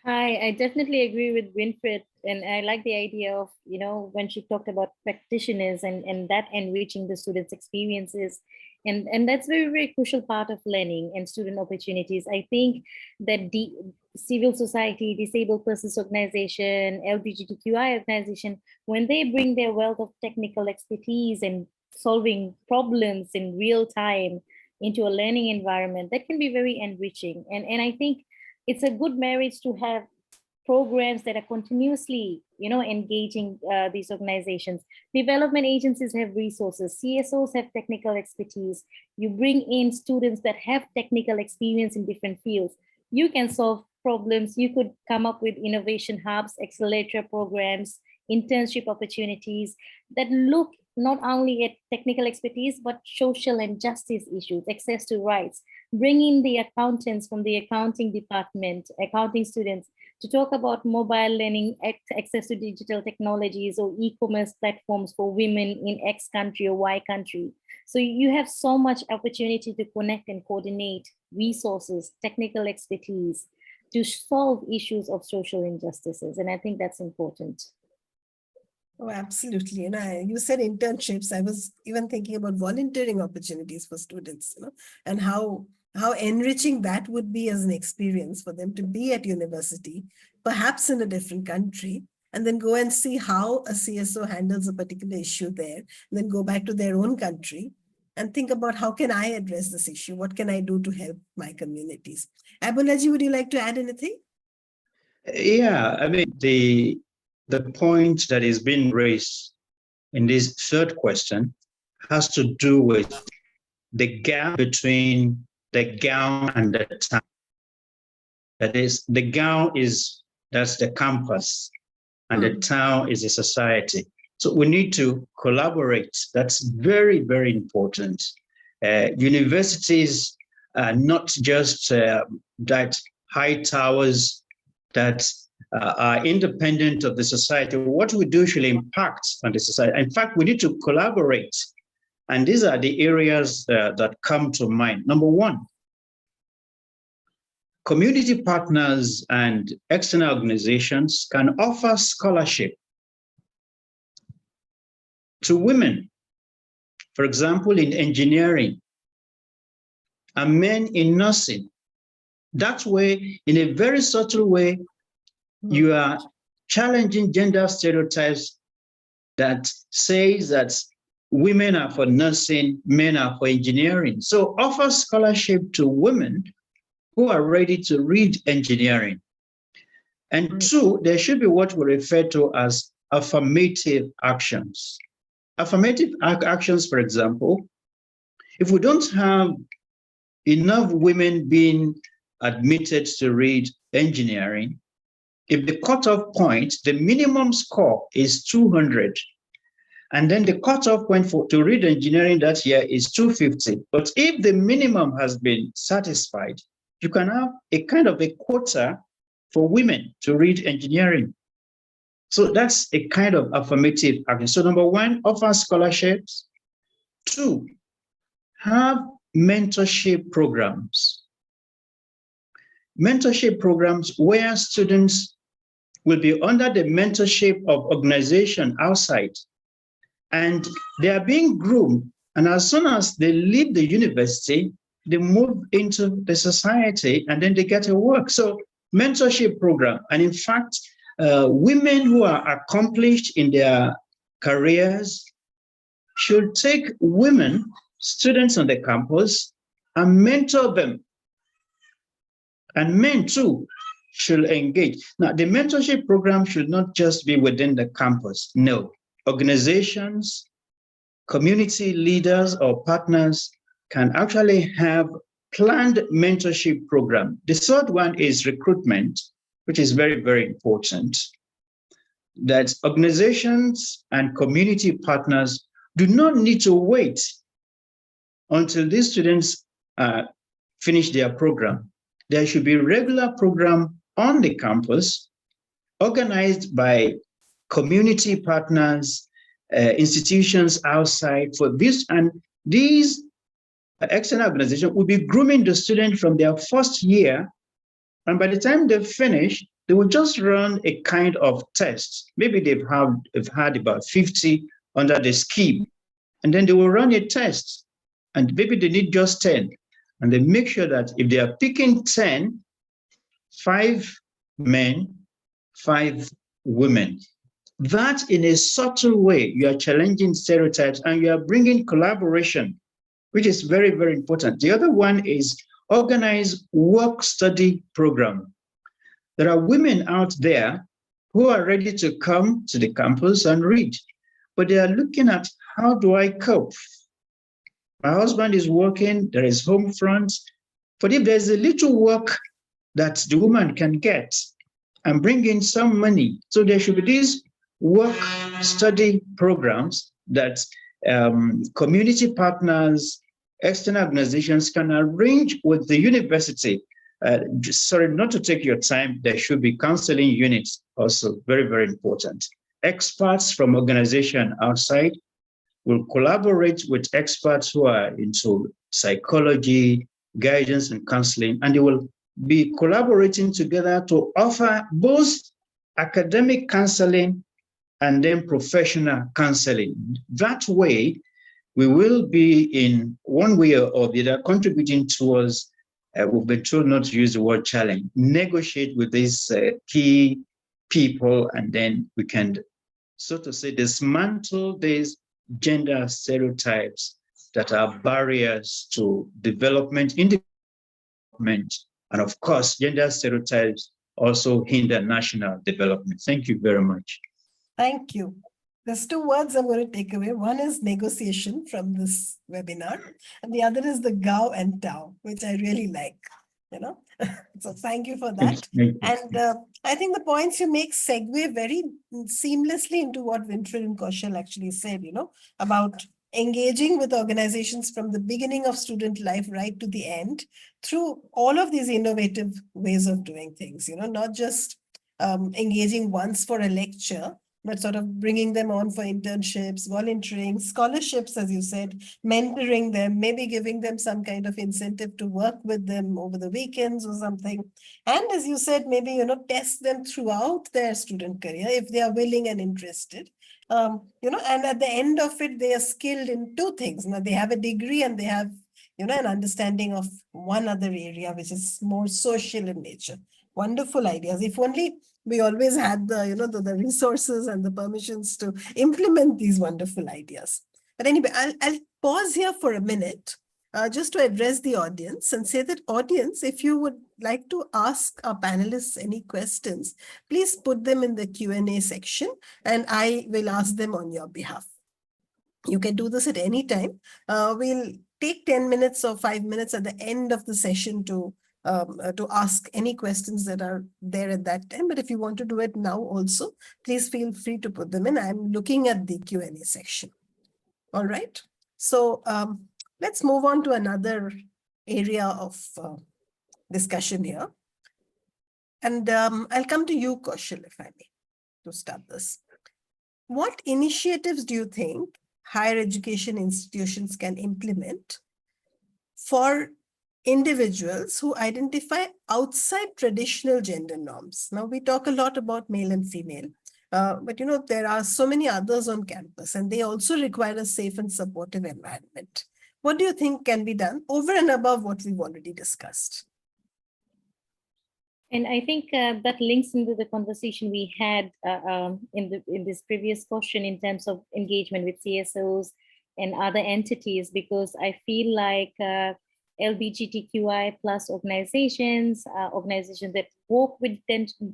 Hi, I definitely agree with Winfred, and I like the idea of, when she talked about practitioners and that enriching the students' experiences. And that's very, very crucial part of learning and student opportunities. I think that the civil society, disabled persons organization, LGBTQI organization, when they bring their wealth of technical expertise and solving problems in real time into a learning environment, that can be very enriching. And I think it's a good marriage to have programs that are continuously, engaging these organizations. Development agencies have resources, CSOs have technical expertise. You bring in students that have technical experience in different fields. You can solve problems. You could come up with innovation hubs, accelerator programs, internship opportunities that look not only at technical expertise, but social and justice issues, access to rights. Bring in the accountants from the accounting department, accounting students, to talk about mobile learning, access to digital technologies, or e-commerce platforms for women in X country or Y country. So you have so much opportunity to connect and coordinate resources, technical expertise to solve issues of social injustices. And I think that's important. Oh, absolutely. You said internships. I was even thinking about volunteering opportunities for students, and how enriching that would be as an experience for them to be at university, perhaps in a different country, and then go and see how a CSO handles a particular issue there, and then go back to their own country and think about how can I address this issue? What can I do to help my communities? Abulaji, would you like to add anything? Yeah, I mean, the point that is being raised in this third question has to do with the gap between the gown and the town. That is, the gown that's the campus, and the town is the society. So we need to collaborate. That's very, very important. Universities are not just that high towers that are independent of the society. What we do should impact on the society. In fact, we need to collaborate. And these are the areas that come to mind. Number one, community partners and external organizations can offer scholarship to women, for example, in engineering, and men in nursing. That way, in a very subtle way, you are challenging gender stereotypes that says that women are for nursing, men are for engineering. So offer scholarship to women who are ready to read engineering. And two, there should be what we refer to as affirmative actions. Affirmative actions, for example, if we don't have enough women being admitted to read engineering, if the cutoff point, the minimum score is 200, and then the cutoff point to read engineering that year is 250. But if the minimum has been satisfied, you can have a kind of a quota for women to read engineering. So that's a kind of affirmative action. So number one, offer scholarships. Two, have mentorship programs. Mentorship programs where students will be under the mentorship of organization outside, and they are being groomed. And as soon as they leave the university, they move into the society and then they get a work. So mentorship program. And in fact, women who are accomplished in their careers should take women, students on the campus, and mentor them. And men too should engage. Now, the mentorship program should not just be within the campus. No, organizations, community leaders or partners can actually have planned mentorship program. The third one is recruitment, which is very, very important. That organizations and community partners do not need to wait until these students finish their program. There should be a regular program on the campus organized by community partners, institutions outside for this. And these external organizations will be grooming the student from their first year. And by the time they finish, they will just run a kind of test. Maybe they've had about 50 under the scheme. And then they will run a test. And maybe they need just 10. And they make sure that if they are picking 10, 5 men, 5 women. That in a subtle way, you are challenging stereotypes and you are bringing collaboration, which is very, very important. The other one is organize work-study program. There are women out there who are ready to come to the campus and read, but they are looking at, how do I cope? My husband is working, there is home front, but if there's a little work that the woman can get and bring in some money, so there should be these work-study programs that community partners, external organizations can arrange with the university. Sorry, not to take your time, there should be counseling units also, very, very important. Experts from organization outside will collaborate with experts who are into psychology, guidance, and counseling, and they will be collaborating together to offer both academic counseling and then professional counseling. That way, we will be in one way or the other contributing towards, we've been told not to use the word challenge, negotiate with these key people, and then we can, so to say, dismantle these gender stereotypes that are barriers to development in the development. And of course, gender stereotypes also hinder national development. Thank you very much. Thank you. There's two words I'm going to take away. One is negotiation from this webinar, and the other is the Gao and Tao, which I really like, you know. So thank you for that. And I think the points you make segue very seamlessly into what Winfred and Kaushal actually said, you know, about engaging with organizations from the beginning of student life right to the end through all of these innovative ways of doing things, you know, not just engaging once for a lecture, but sort of bringing them on for internships, volunteering, scholarships, as you said, mentoring them, maybe giving them some kind of incentive to work with them over the weekends or something. And as you said, maybe, you know, test them throughout their student career if they are willing and interested. You know, and at the end of it, they are skilled in two things. Now, they have a degree and they have, you know, an understanding of one other area, which is more social in nature. Wonderful ideas. If only we always had the, you know, the resources and the permissions to implement these wonderful ideas. But anyway, I'll pause here for a minute just to address the audience and say that audience, if you would like to ask our panelists any questions, please put them in the Q&A section and I will ask them on your behalf. You can do this at any time. We'll take 10 minutes or 5 minutes at the end of the session to ask any questions that are there at that time. But if you want to do it now also, please feel free to put them in. I'm looking at the Q&A section. All right. So let's move on to another area of discussion here. And I'll come to you, Kaushal, if I may, to start this. What initiatives do you think higher education institutions can implement for individuals who identify outside traditional gender norms? Now, we talk a lot about male and female, but you know, there are so many others on campus and they also require a safe and supportive environment. What do you think can be done over and above what we've already discussed? And I think that links into the conversation we had in this previous question in terms of engagement with CSOs and other entities, because I feel like LGBTQI plus organizations, organizations that work with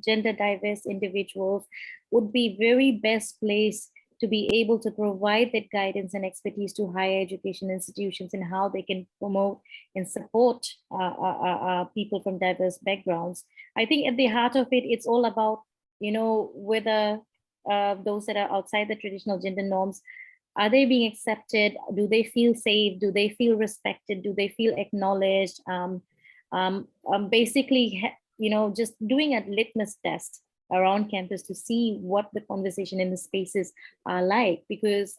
gender diverse individuals would be very best placed to be able to provide that guidance and expertise to higher education institutions and how they can promote and support people from diverse backgrounds. I think at the heart of it, it's all about, you know, whether those that are outside the traditional gender norms, are they being accepted? Do they feel safe? Do they feel respected? Do they feel acknowledged? Basically, you know, just doing a litmus test around campus to see what the conversation in the spaces are like, because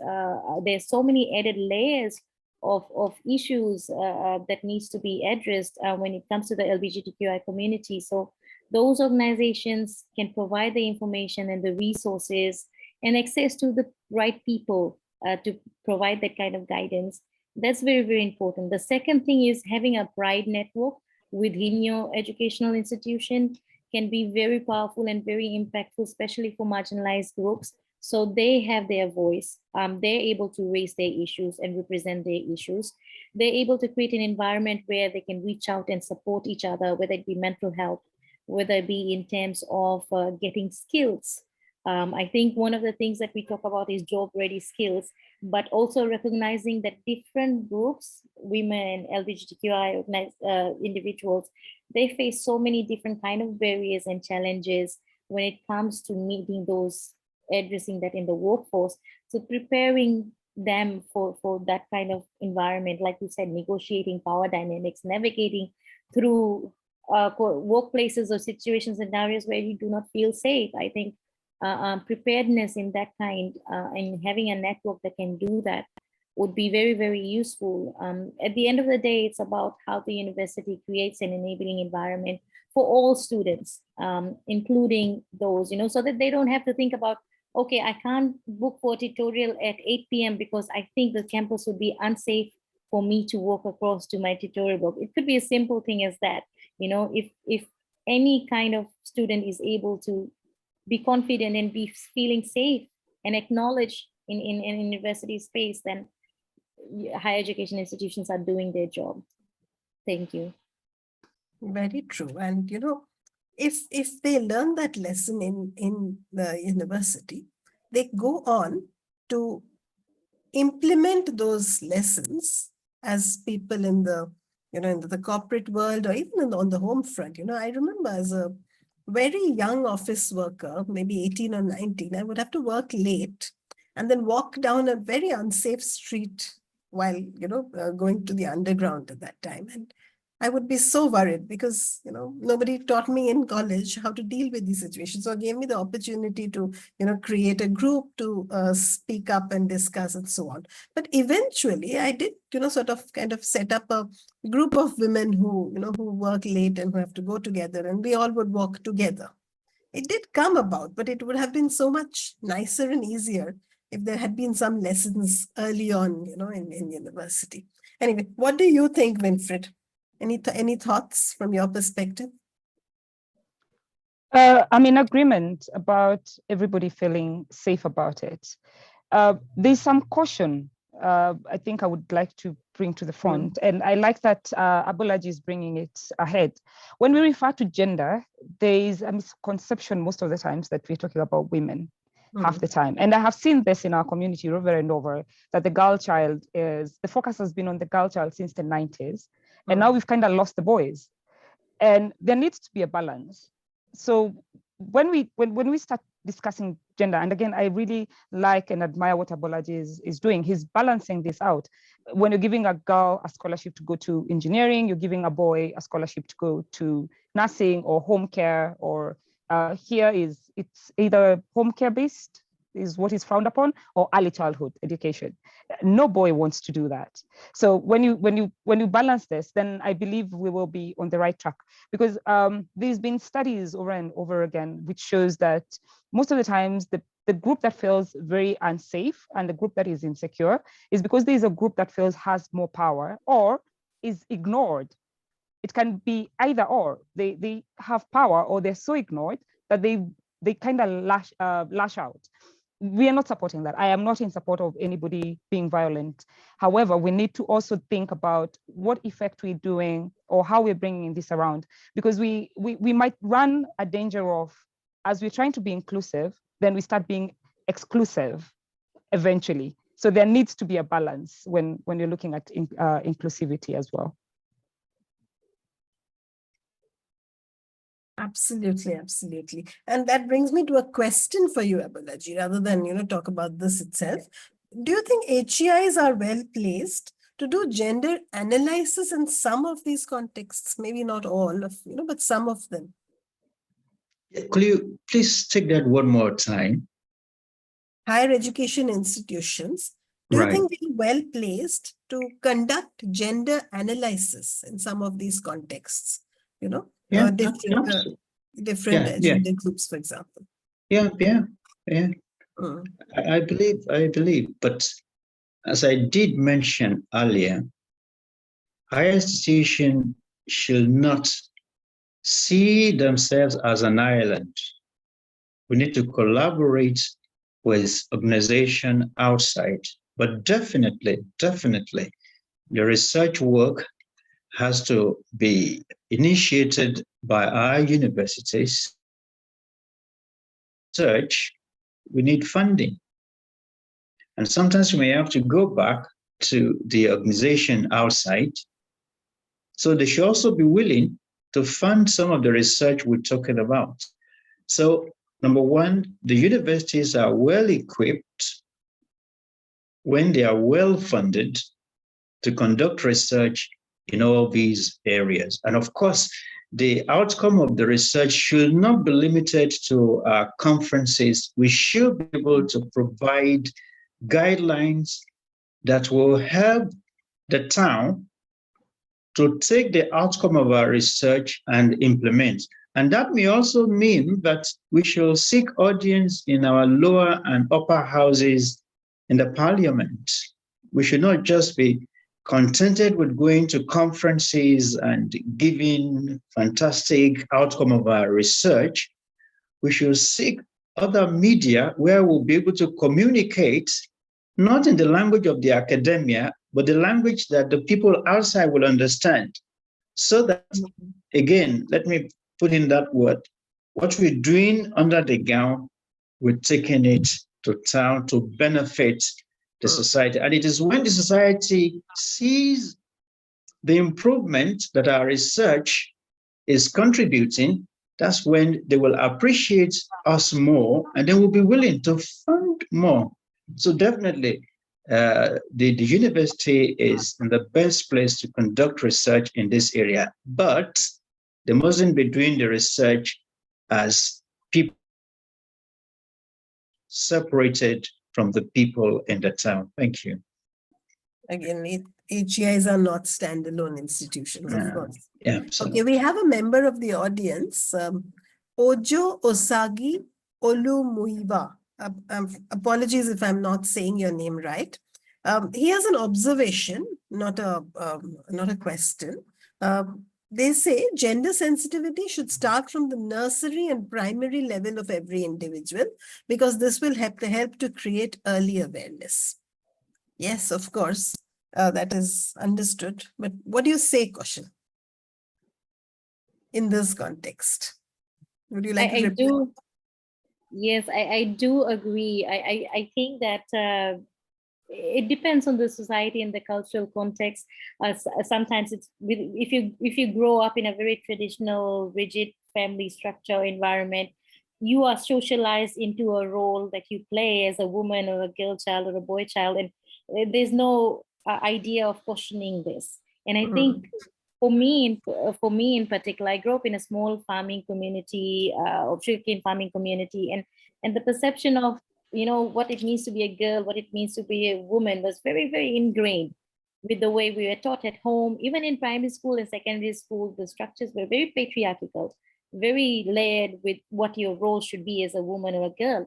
there's so many added layers of issues that needs to be addressed when it comes to the LGBTQI community. So those organizations can provide the information and the resources and access to the right people to provide that kind of guidance. That's very, very important. The second thing is having a pride network within your educational institution can be very powerful and very impactful, especially for marginalized groups. So they have their voice. They're able to raise their issues and represent their issues. They're able to create an environment where they can reach out and support each other, whether it be mental health, whether it be in terms of getting skills. I think one of the things that we talk about is job-ready skills, but also recognizing that different groups, women, LGBTQI individuals, they face so many different kind of barriers and challenges when it comes to meeting those, addressing that in the workforce. So preparing them for that kind of environment, like you said, negotiating power dynamics, navigating through workplaces or situations and scenarios where you do not feel safe. I think preparedness in that kind and having a network that can do that would be very, very useful. At the end of the day, it's about how the university creates an enabling environment for all students, including those, you know, so that they don't have to think about, okay, I can't book for a tutorial at 8 p.m. because I think the campus would be unsafe for me to walk across to my tutorial book. It could be a simple thing as that, you know, if any kind of student is able to be confident and be feeling safe and acknowledged in university space, then higher education institutions are doing their job. Thank you. Very true. And, you know, if they learn that lesson in the university, they go on to implement those lessons as people in the, in the corporate world or even on the home front. I remember as a very young office worker, maybe 18 or 19, I would have to work late and then walk down a very unsafe street while, going to the underground at that time. And I would be so worried because, nobody taught me in college how to deal with these situations. So it gave me the opportunity to, create a group to speak up and discuss and so on. But eventually I did, kind of set up a group of women who, who work late and who have to go together, and we all would walk together. It did come about, but it would have been so much nicer and easier if there had been some lessons early on, in university. Anyway, what do you think, Winfred? Any thoughts from your perspective? I'm in agreement about everybody feeling safe about it. There's some caution I think I would like to bring to the front. And I like that Abolaji is bringing it ahead. When we refer to gender, there is a misconception most of the times that we're talking about women. Half the time. And I have seen this in our community over and over, that the girl child the focus has been on the girl child since the 90s. And now we've kind of lost the boys. And there needs to be a balance. So when we start discussing gender, and again, I really like and admire what Abolaji is doing. He's balancing this out. When you're giving a girl a scholarship to go to engineering, you're giving a boy a scholarship to go to nursing or home care, or it's either home care based is what is frowned upon, or early childhood education. No boy wants to do that. So when you balance this, then I believe we will be on the right track, because there's been studies over and over again which shows that most of the times the group that feels very unsafe and the group that is insecure is because there's a group that feels has more power or is ignored. It can be either or. They have power, or they're so ignored that they kind of lash out. We are not supporting that. I am not in support of anybody being violent. However, we need to also think about what effect we're doing or how we're bringing this around, because we might run a danger of, as we're trying to be inclusive, then we start being exclusive eventually. So there needs to be a balance when you're looking at inclusivity as well. Absolutely, absolutely. And that brings me to a question for you, Abolaji, rather than, talk about this itself. Do you think HEIs are well placed to do gender analysis in some of these contexts? Maybe not all of, but some of them. Could you please take that one more time? Higher education institutions, do you think they're well placed to conduct gender analysis in some of these contexts? Different gender groups, for example. Yeah. I believe, but as I did mention earlier, higher institutions should not see themselves as an island. We need to collaborate with organizations outside, but definitely, the research work has to be initiated by our universities. We need funding. And sometimes we may have to go back to the organization outside. So they should also be willing to fund some of the research we're talking about. So number one, the universities are well equipped when they are well funded to conduct research in all these areas. And of course, the outcome of the research should not be limited to conferences. We should be able to provide guidelines that will help the town to take the outcome of our research and implement. And that may also mean that we shall seek audience in our lower and upper houses in the parliament. We should not just be contented with going to conferences and giving fantastic outcome of our research. We should seek other media where we'll be able to communicate, not in the language of the academia, but the language that the people outside will understand. So that, again, let me put in that word, what we're doing under the gown, we're taking it to town to benefit the society. And it is when the society sees the improvement that our research is contributing, that's when they will appreciate us more and they will be willing to fund more. So definitely, the university is in the best place to conduct research in this area, but they mustn't be doing the research as people separated from the people in the town. Thank you. Again, HEIs are not standalone institutions, of course. Yeah, Okay, we have a member of the audience, Ojo Osagi Olumuyiwa. Apologies if I'm not saying your name right. He has an observation, not a question. They say gender sensitivity should start from the nursery and primary level of every individual, because this will help to create early awareness. Yes, of course, that is understood. But what do you say, Kaushal, in this context? Would you like to I reply? do. Yes, I do agree. I think that it depends on the society and the cultural context. Sometimes it's if you grow up in a very traditional, rigid family structure environment, you are socialized into a role that you play as a woman or a girl child or a boy child, and there's no idea of questioning this. And I think for me in particular, I grew up in a small farming community, of sugarcane farming community, and the perception of, you know, what it means to be a girl, what it means to be a woman was very, very ingrained with the way we were taught at home. Even in primary school and secondary school, the structures were very patriarchal, very layered with what your role should be as a woman or a girl.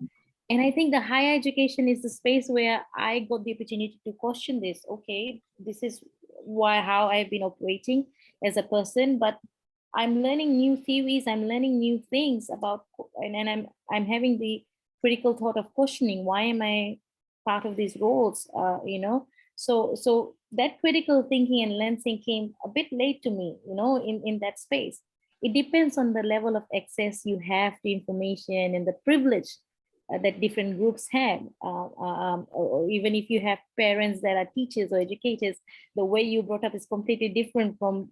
And I think the higher education is the space where I got the opportunity to question this. Okay, this is how I've been operating as a person, but I'm learning new theories, I'm learning new things about, and I'm having the critical thought of questioning, why am I part of these roles, you know? So that critical thinking and lensing came a bit late to me, you know, in that space. It depends on the level of access you have to information and the privilege that different groups have. Or even if you have parents that are teachers or educators, the way you brought up is completely different from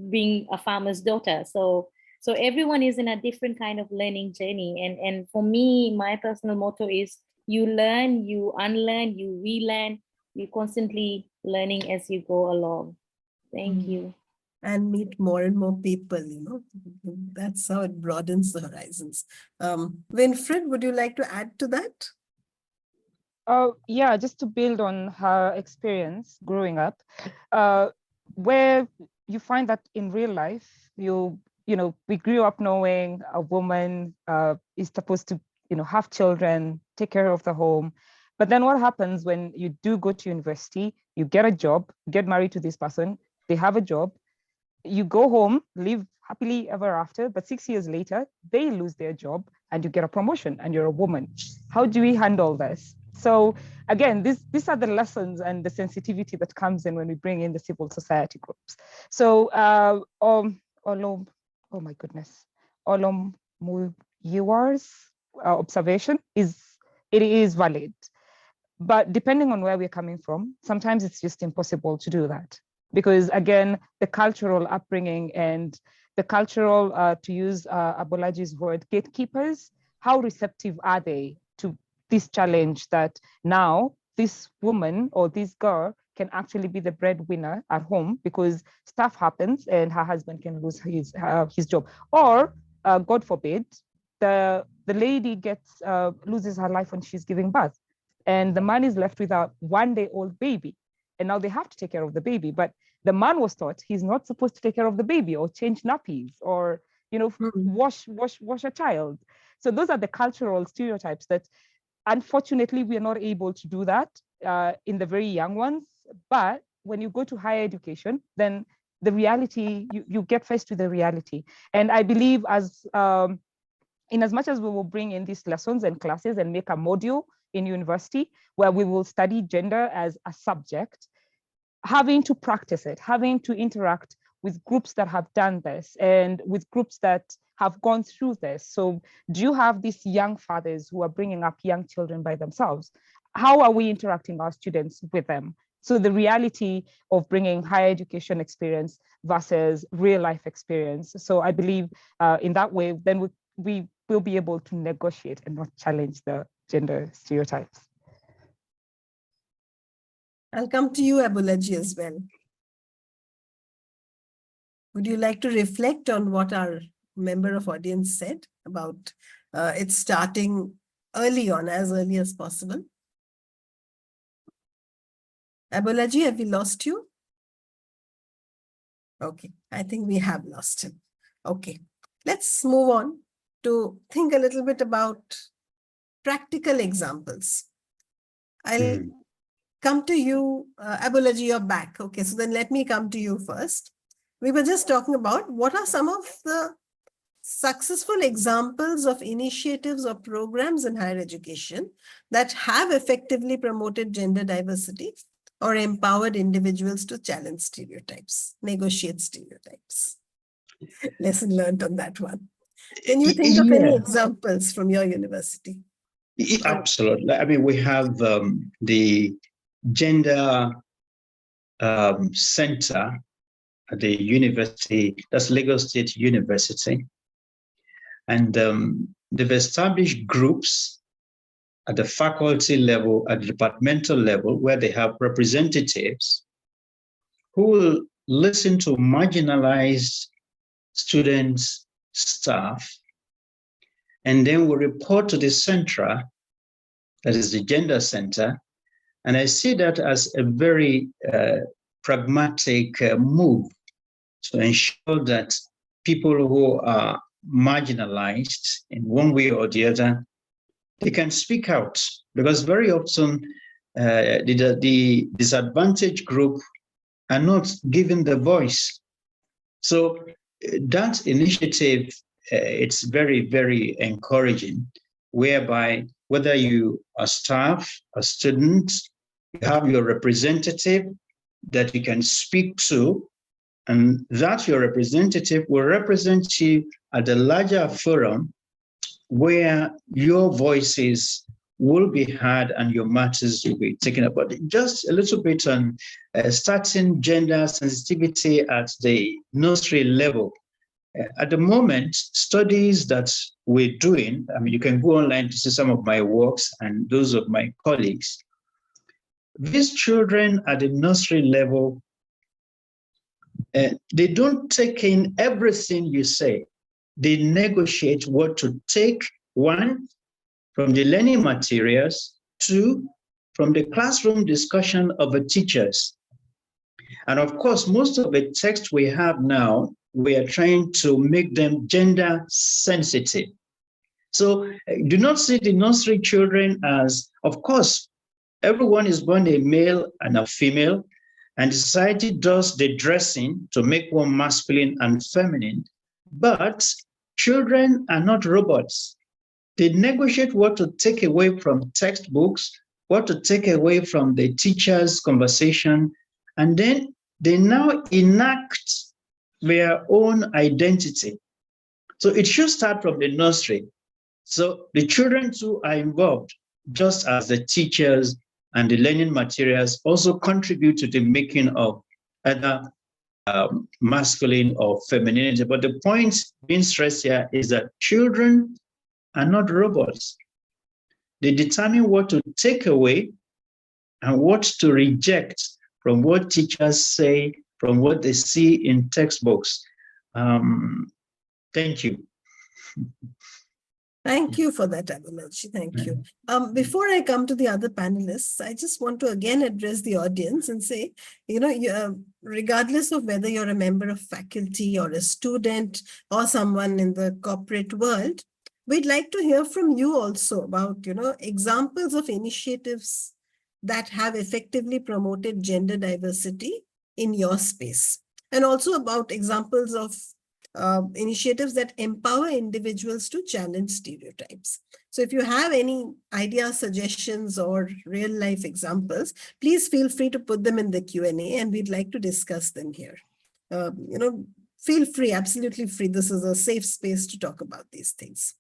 being a farmer's daughter. So everyone is in a different kind of learning journey. And for me, my personal motto is you learn, you unlearn, you relearn, you're constantly learning as you go along. Thank you. And meet more and more people, you know, that's how it broadens the horizons. Winfred, would you like to add to that? Yeah, just to build on her experience growing up, where you find that in real life, you know, we grew up knowing a woman is supposed to, you know, have children, take care of the home. But then what happens when you do go to university, you get a job, get married to this person, they have a job, you go home, live happily ever after, but 6 years later, they lose their job and you get a promotion and you're a woman. How do we handle this? So again, these are the lessons and the sensitivity that comes in when we bring in the civil society groups. So oh my goodness, Olumuyiwa's observation is valid. But depending on where we're coming from, sometimes it's just impossible to do that. Because again, the cultural upbringing and the cultural, to use Abolaji's word, gatekeepers, how receptive are they to this challenge that now this woman or this girl can actually be the breadwinner at home because stuff happens and her husband can lose his job. Or God forbid, the lady loses her life when she's giving birth and the man is left with a 1-day-old baby. And now they have to take care of the baby, but the man was taught he's not supposed to take care of the baby or change nappies or, you know, wash a child. So those are the cultural stereotypes that unfortunately we are not able to do that in the very young ones. But when you go to higher education, then the reality, you get faced with the reality. And I believe in as much as we will bring in these lessons and classes and make a module in university where we will study gender as a subject, having to practice it, having to interact with groups that have done this and with groups that have gone through this. So do you have these young fathers who are bringing up young children by themselves? How are we interacting our students with them? So the reality of bringing higher education experience versus real life experience. So I believe in that way, then we will be able to negotiate and not challenge the gender stereotypes. I'll come to you, Abulaji, as well. Would you like to reflect on what our member of audience said about it starting early on, as early as possible? Abulaji, have we lost you? Okay, I think we have lost him. Okay, let's move on to think a little bit about practical examples. I'll come to you, Abulaji, you're back. Okay, so then let me come to you first. We were just talking about what are some of the successful examples of initiatives or programs in higher education that have effectively promoted gender diversity or empowered individuals to challenge stereotypes, negotiate stereotypes. Lesson learned on that one. Can you think of any examples from your university? Absolutely. I mean, we have the gender center at the university, that's Lagos State University. And they've established groups at the faculty level, at the departmental level, where they have representatives who will listen to marginalized students, staff, and then will report to the center, that is the gender center. And I see that as a very pragmatic move to ensure that people who are marginalized in one way or the other, they can speak out, because very often the disadvantaged group are not given the voice. So that initiative, it's very, very encouraging, whereby whether you are staff, a student, you have your representative that you can speak to, and that your representative will represent you at the larger forum where your voices will be heard and your matters will be taken up. But just a little bit on starting gender sensitivity at the nursery level. At the moment, studies that we're doing, I mean, you can go online to see some of my works and those of my colleagues. These children at the nursery level, they don't take in everything you say. They negotiate what to take, one, from the learning materials, two, from the classroom discussion of the teachers. And of course, most of the texts we have now, we are trying to make them gender sensitive. So do not see the nursery children as, of course, everyone is born a male and a female, and society does the dressing to make one masculine and feminine, but children are not robots. They negotiate what to take away from textbooks, what to take away from the teacher's conversation, and then they now enact their own identity. So it should start from the nursery. So the children too are involved, just as the teachers and the learning materials also contribute to the making of either masculine or femininity. But the point being stressed here is that children are not robots. They determine what to take away and what to reject from what teachers say, from what they see in textbooks. Thank you. Thank you for that, Abulaji. Thank you. Before I come to the other panelists, I just want to again address the audience and say, you know, regardless of whether you're a member of faculty or a student or someone in the corporate world, we'd like to hear from you also about, you know, examples of initiatives that have effectively promoted gender diversity in your space, and also about examples of initiatives that empower individuals to challenge stereotypes. So if you have any ideas, suggestions, or real life examples, please feel free to put them in the Q&A and we'd like to discuss them here. You know, feel free, absolutely free. This is a safe space to talk about these things.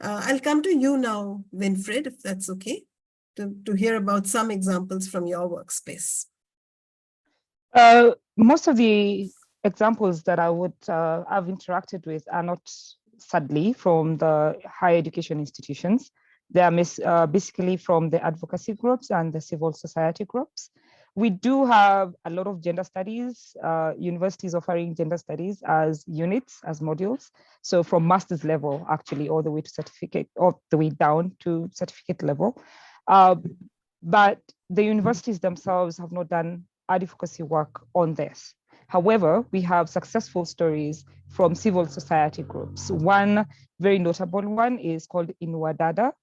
I'll come to you now, Winfred, if that's okay, to hear about some examples from your workspace. Most of the examples that I would have interacted with are not, sadly, from the higher education institutions. They are basically from the advocacy groups and the civil society groups. We do have a lot of gender studies, universities offering gender studies as units, as modules. So from master's level, actually, all the way to certificate, all the way down to certificate level. But the universities themselves have not done advocacy work on this. However, we have successful stories from civil society groups. One very notable one is called Inwadada.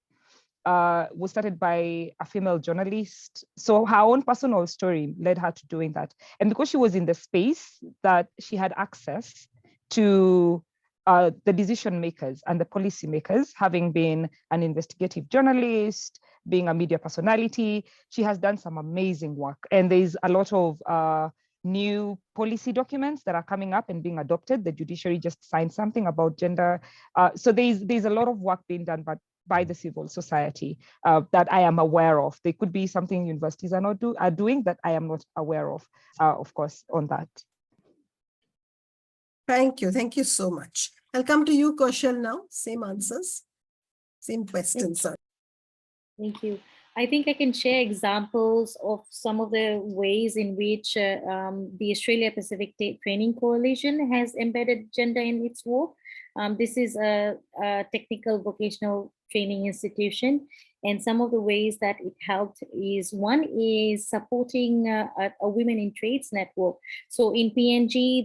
Was started by a female journalist. So her own personal story led her to doing that. And because she was in the space that she had access to the decision makers and the policy makers, having been an investigative journalist, being a media personality, she has done some amazing work. And there's a lot of new policy documents that are coming up and being adopted. The judiciary just signed something about gender. So there's a lot of work being done by the civil society that I am aware of. There could be something universities are doing that I am not aware of course, on that. Thank you. Thank you so much. I'll come to you, Kaushal, now. Same answers, same questions. Sorry. Thank you. I think I can share examples of some of the ways in which the Australia Pacific Training Coalition has embedded gender in its work. This is a technical vocational training institution, and some of the ways that it helped is, one is supporting a women in trades network. So in PNG,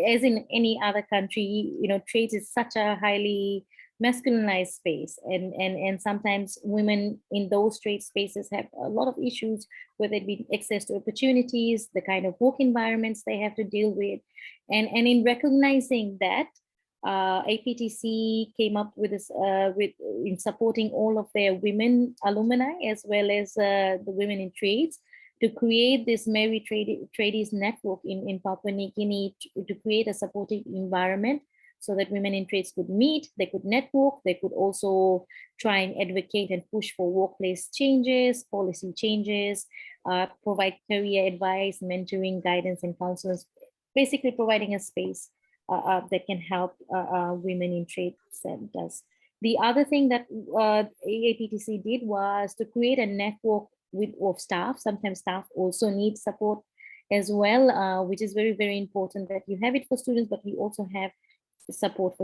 as in any other country, trades is such a highly masculinized space, and sometimes women in those trade spaces have a lot of issues, whether it be access to opportunities, the kind of work environments they have to deal with, and in recognizing that, APTC came up with this in supporting all of their women alumni as well as the women in trades to create this Mary Tradies network in Papua New Guinea to create a supportive environment so that women in trades could meet, they could network, they could also try and advocate and push for workplace changes, policy changes, provide career advice, mentoring, guidance, and counsels, basically providing a space that can help women in trade centers. The other thing that APTC did was to create a network of staff. Sometimes staff also need support as well, which is very, very important that you have it for students, but you also have support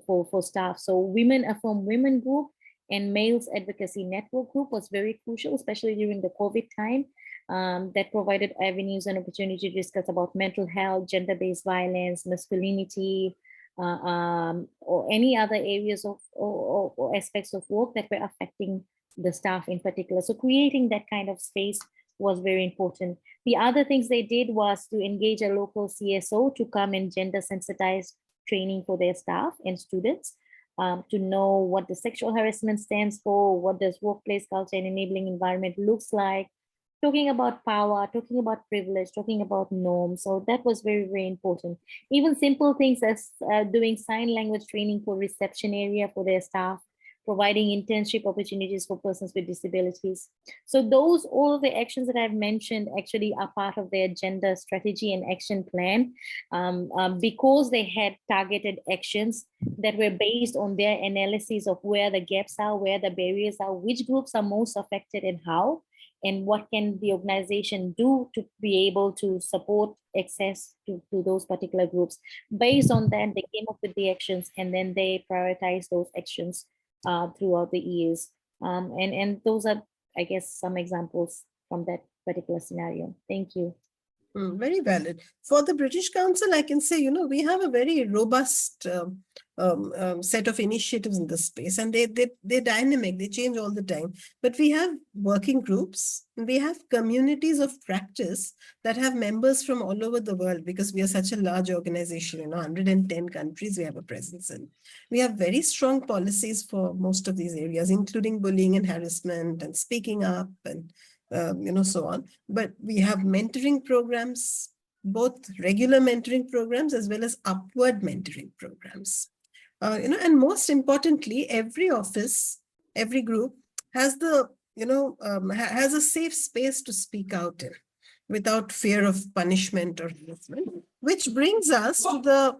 for staff. So Women Affirm Women group and Males Advocacy Network group was very crucial, especially during the COVID time. That provided avenues and opportunity to discuss about mental health, gender-based violence, masculinity, or any other areas of or aspects of work that were affecting the staff in particular. So creating that kind of space was very important. The other things they did was to engage a local CSO to come and gender sensitize training for their staff and students, to know what the sexual harassment stands for, what does workplace culture and enabling environment looks like, talking about power, talking about privilege, talking about norms. So that was very, very important. Even simple things as doing sign language training for reception area for their staff, providing internship opportunities for persons with disabilities. So those, all of the actions that I've mentioned actually are part of their gender strategy and action plan, because they had targeted actions that were based on their analysis of where the gaps are, where the barriers are, which groups are most affected and how, and what can the organization do to be able to support access to those particular groups. Based on that, they came up with the actions and then they prioritize those actions throughout the years. And those are, I guess, some examples from that particular scenario. Thank you. Very valid. For the British Council, I can say, we have a very robust set of initiatives in this space, and they're dynamic, they change all the time. But we have working groups, and we have communities of practice that have members from all over the world, because we are such a large organization, 110 countries we have a presence in. We have very strong policies for most of these areas, including bullying and harassment and speaking up and so on. But we have mentoring programs both regular mentoring programs as well as upward mentoring programs. And most importantly, every office, every group has has a safe space to speak out in without fear of punishment or harassment, which brings us to the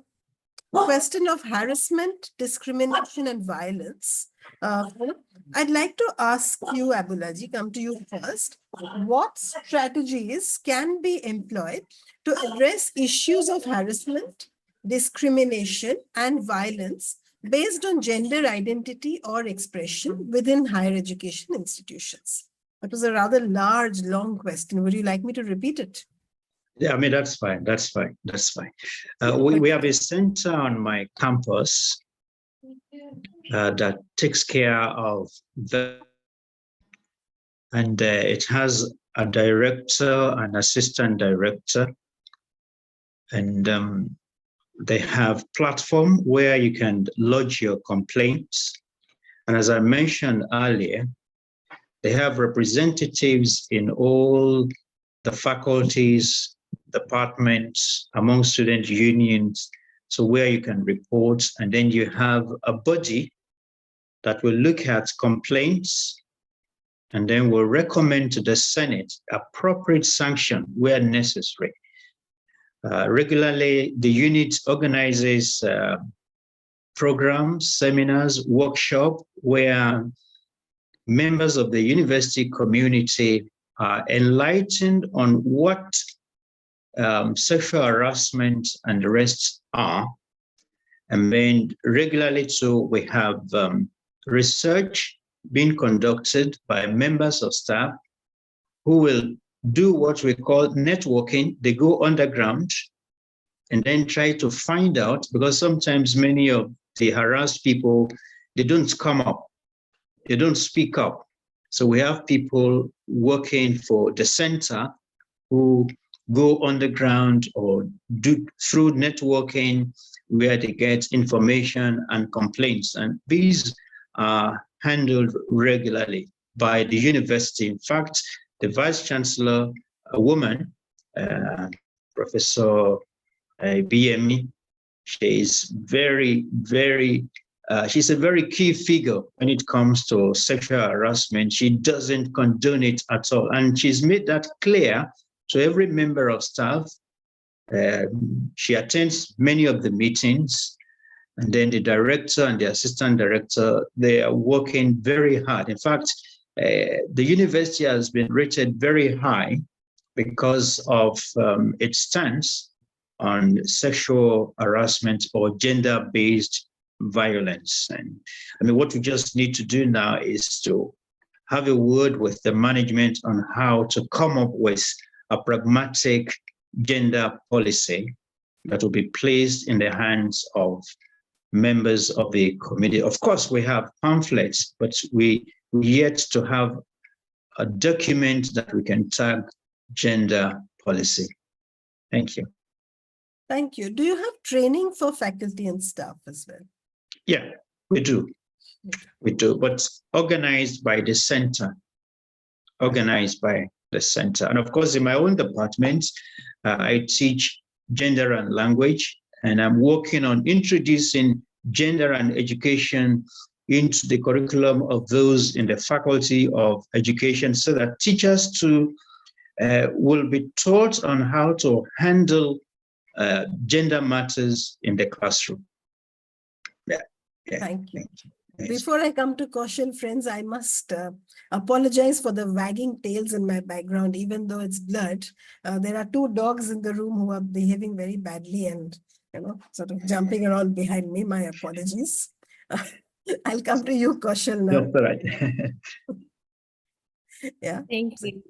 question of harassment, discrimination, and violence. I'd like to ask you, Abulaji, come to you first. What strategies can be employed to address issues of harassment, discrimination, and violence based on gender identity or expression within higher education institutions? That was a rather large, long question. Would you like me to repeat it? Yeah, I mean, that's fine. That's fine. That's fine. We have a center on my campus that takes care of the, and it has a director and assistant director, and they have platform where you can lodge your complaints. And as I mentioned earlier, they have representatives in all the faculties, departments, among student unions, so where you can report, and then you have a body that will look at complaints and then will recommend to the Senate appropriate sanction where necessary. Regularly, the unit organizes programs, seminars, workshops where members of the university community are enlightened on what sexual harassment and the rest are. And then regularly too, we have research being conducted by members of staff who will do what we call networking. They go underground and then try to find out, because sometimes many of the harassed people, they don't come up, they don't speak up. So we have people working for the center who go underground or do through networking where they get information and complaints. And these are handled regularly by the university. In fact, the vice chancellor, a woman, Professor BME, she's she's a very key figure when it comes to sexual harassment. She doesn't condone it at all. And she's made that clear to every member of staff. She attends many of the meetings, and then the director and the assistant director, they are working very hard. In fact, the university has been rated very high because of its stance on sexual harassment or gender-based violence. And I mean, what we just need to do now is to have a word with the management on how to come up with a pragmatic gender policy that will be placed in the hands of members of the committee. Of course, we have pamphlets, but we yet to have a document that we can tag gender policy. Thank you. Thank you. Do you have training for faculty and staff as well? Yeah, we do. We do, but organized by the center. Organized by the center. And of course, in my own department, I teach gender and language, and I'm working on introducing gender and education into the curriculum of those in the Faculty of Education, so that teachers too will be taught on how to handle gender matters in the classroom. Yeah. Thank you. Before I come to Kaushal, friends, I must apologize for the wagging tails in my background, even though it's blurred. There are two dogs in the room who are behaving very badly and, sort of jumping around behind me. My apologies. I'll come to you, Kaushal, now. That's all right. Yeah. Thank you.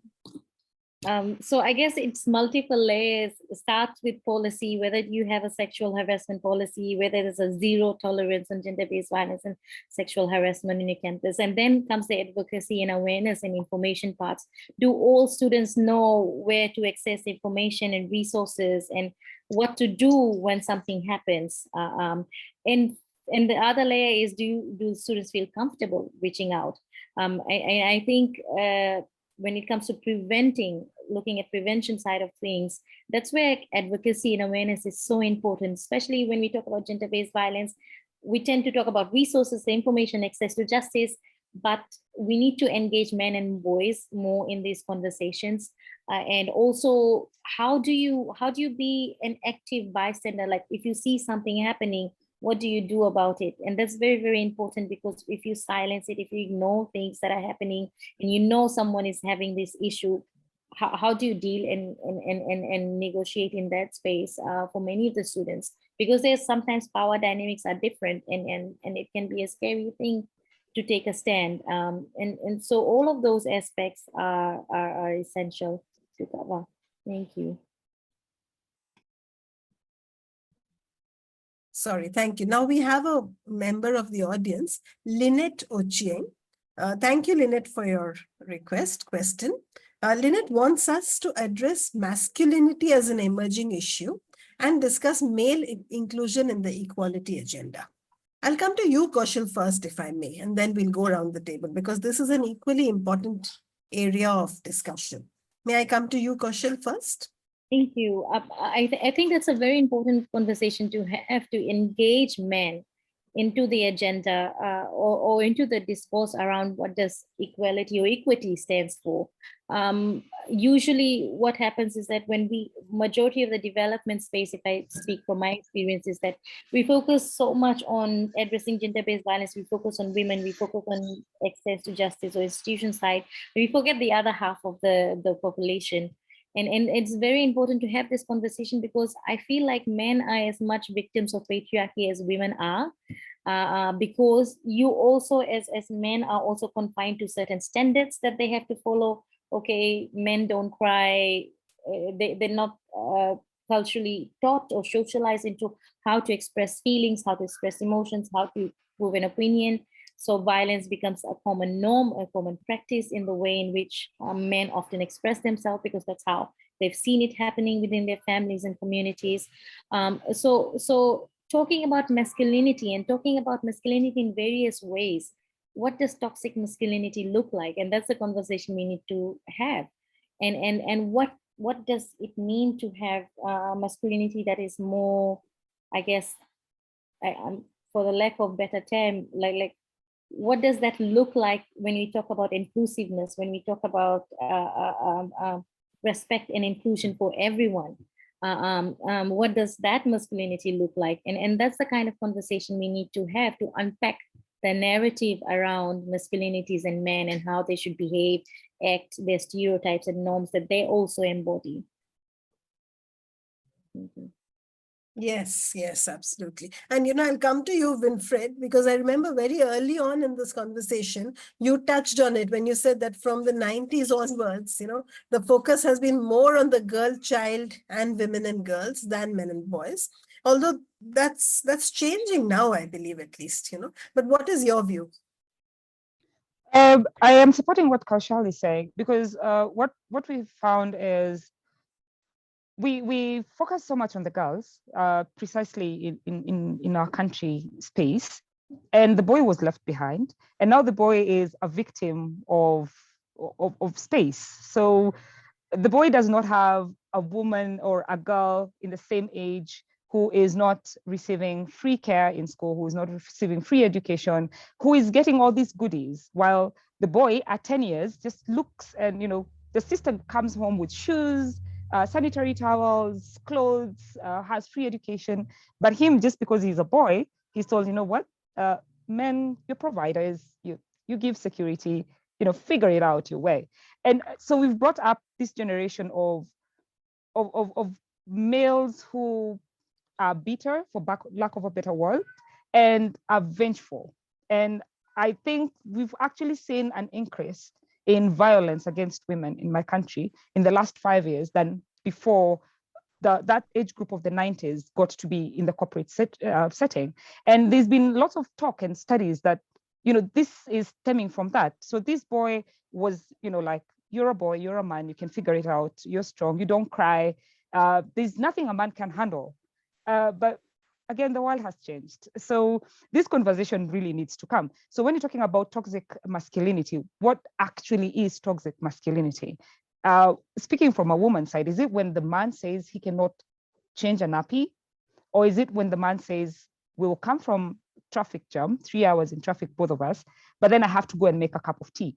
So I guess it's multiple layers. Starts with policy, whether you have a sexual harassment policy, whether there's a zero tolerance on gender-based violence and sexual harassment in your campus. And then comes the advocacy and awareness and information parts. Do all students know where to access information and resources and what to do when something happens? And the other layer is, do students feel comfortable reaching out? I think when it comes to preventing looking at prevention side of things, that's where advocacy and awareness is so important, especially when we talk about gender-based violence. We tend to talk about resources, information, access to justice, but we need to engage men and boys more in these conversations. And also, how do you be an active bystander? Like if you see something happening, what do you do about it? And that's very, very important, because if you silence it, if you ignore things that are happening, and you know someone is having this issue, how do you deal and negotiate in that space for many of the students? Because there's sometimes power dynamics are different, and it can be a scary thing to take a stand. And so all of those aspects are essential to cover. Thank you. Sorry, thank you. Now we have a member of the audience, Lynette Ochieng. Thank you, Lynette, for your question. Lynette wants us to address masculinity as an emerging issue and discuss male inclusion in the equality agenda. I'll come to you, Kaushal, first, if I may, and then we'll go around the table, because this is an equally important area of discussion. May I come to you, Kaushal, first? Thank you. I think that's a very important conversation to have, to engage men into the agenda or into the discourse around what does equality or equity stands for. Usually what happens is that when majority of the development space, if I speak from my experience, is that we focus so much on addressing gender-based violence, we focus on women, we focus on access to justice or institution side, we forget the other half of the population. And it's very important to have this conversation, because I feel like men are as much victims of patriarchy as women are, because you also, as men, are also confined to certain standards that they have to follow. Okay, men don't cry. They're not culturally taught or socialized into how to express feelings, how to express emotions, how to prove an opinion. So violence becomes a common norm, a common practice in the way in which men often express themselves, because that's how they've seen it happening within their families and communities. So talking about masculinity and talking about masculinity in various ways, what does toxic masculinity look like? And that's the conversation we need to have. And what does it mean to have masculinity that is more, I guess, for the lack of better term, like what does that look like when we talk about inclusiveness, when we talk about respect and inclusion for everyone? What does that masculinity look like? And that's the kind of conversation we need to have to unpack the narrative around masculinities and men and how they should behave, act, their stereotypes and norms that they also embody. Thank you. Yes, yes, absolutely. And, I'll come to you, Winfred, because I remember very early on in this conversation, you touched on it when you said that from the 90s onwards, the focus has been more on the girl child and women and girls than men and boys. Although that's changing now, I believe, at least, But what is your view? I am supporting what Kaushal is saying, because what we found is we focus so much on the girls, precisely in our country space, and the boy was left behind. And now the boy is a victim of space. So the boy does not have a woman or a girl in the same age who is not receiving free care in school, who is not receiving free education, who is getting all these goodies, while the boy at 10 years just looks and, the system comes home with shoes, sanitary towels, clothes, has free education. But him, just because he's a boy, he's told, what, men, your providers, you give security, figure it out your way. And so we've brought up this generation of males who are bitter, for lack of a better word, and are vengeful. And I think we've actually seen an increase in violence against women in my country in the last 5 years than before that age group of the 90s got to be in the corporate setting. And there's been lots of talk and studies that, this is stemming from that. So this boy was, like, you're a boy, you're a man, you can figure it out, you're strong, you don't cry. There's nothing a man can handle. But again, the world has changed. So this conversation really needs to come. So when you're talking about toxic masculinity, what actually is toxic masculinity? Speaking from a woman's side, is it when the man says he cannot change a nappy? Or is it when the man says, we will come from traffic jam, 3 hours in traffic, both of us, but then I have to go and make a cup of tea?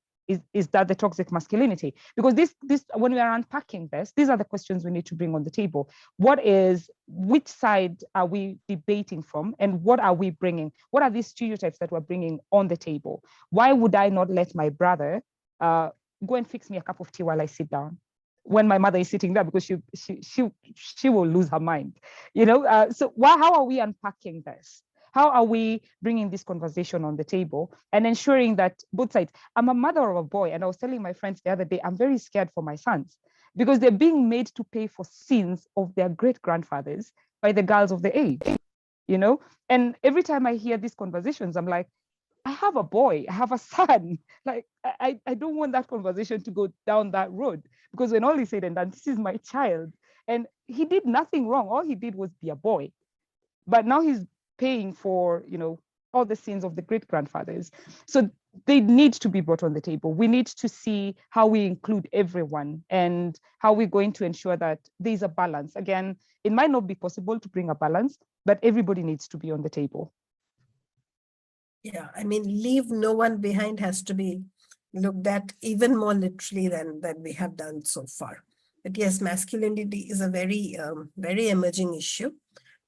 Is that the toxic masculinity? Because this when we are unpacking this, these are the questions we need to bring on the table. Which side are we debating from, and what are we bringing? What are these stereotypes that we're bringing on the table? Why would I not let my brother go and fix me a cup of tea while I sit down when my mother is sitting there, because she will lose her mind, so how are we unpacking this? How are we bringing this conversation on the table and ensuring that both sides? I'm a mother of a boy, and I was telling my friends the other day, I'm very scared for my sons because they're being made to pay for sins of their great-grandfathers by the girls of the age, and every time I hear these conversations, I'm like, I have a boy, I have a son. Like, I don't want that conversation to go down that road, because when all is said and done, this is my child. And he did nothing wrong. All he did was be a boy. But now he's paying for, all the sins of the great-grandfathers. So they need to be brought on the table. We need to see how we include everyone and how we're going to ensure that there's a balance. Again, it might not be possible to bring a balance, but everybody needs to be on the table. Yeah, I mean, leave no one behind has to be looked at even more literally than we have done so far. But yes, masculinity is a very, very emerging issue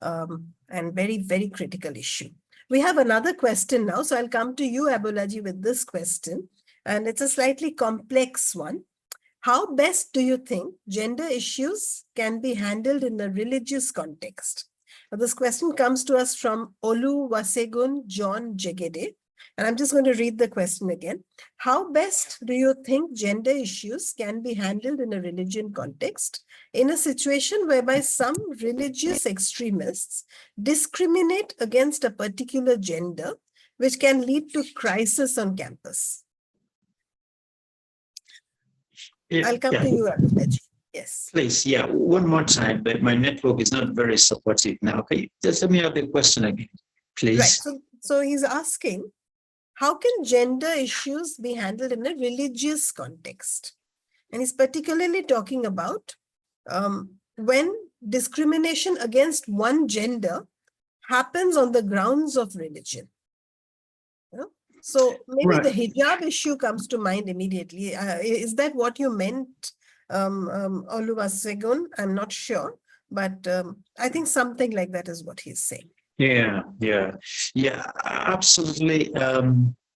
and very, very critical issue. We have another question now. So I'll come to you, Abulaji, with this question. And it's a slightly complex one. How best do you think gender issues can be handled in a religious context? Now, this question comes to us from Olu Wasegun John Jegede. And I'm just going to read the question again. How best do you think gender issues can be handled in a religion context in a situation whereby some religious extremists discriminate against a particular gender, which can lead to crisis on campus? I'll come to you, Abulaji. Yes. Please, one more time, but my network is not very supportive now. Okay, just let me have the question again, please. Right. So he's asking, how can gender issues be handled in a religious context? And he's particularly talking about when discrimination against one gender happens on the grounds of religion. So maybe the hijab issue comes to mind immediately. Is that what you meant, Oluwasegun? I'm not sure, but I think something like that is what he's saying. Yeah, absolutely.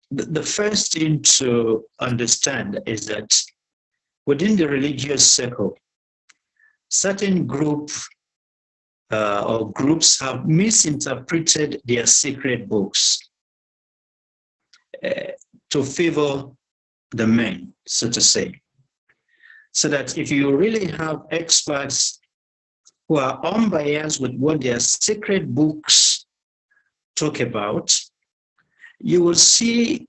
The first thing to understand is that within the religious circle, certain groups have misinterpreted their sacred books to favor the men, so to say. So that if you really have experts who are unbiased with what their sacred books talk about, you will see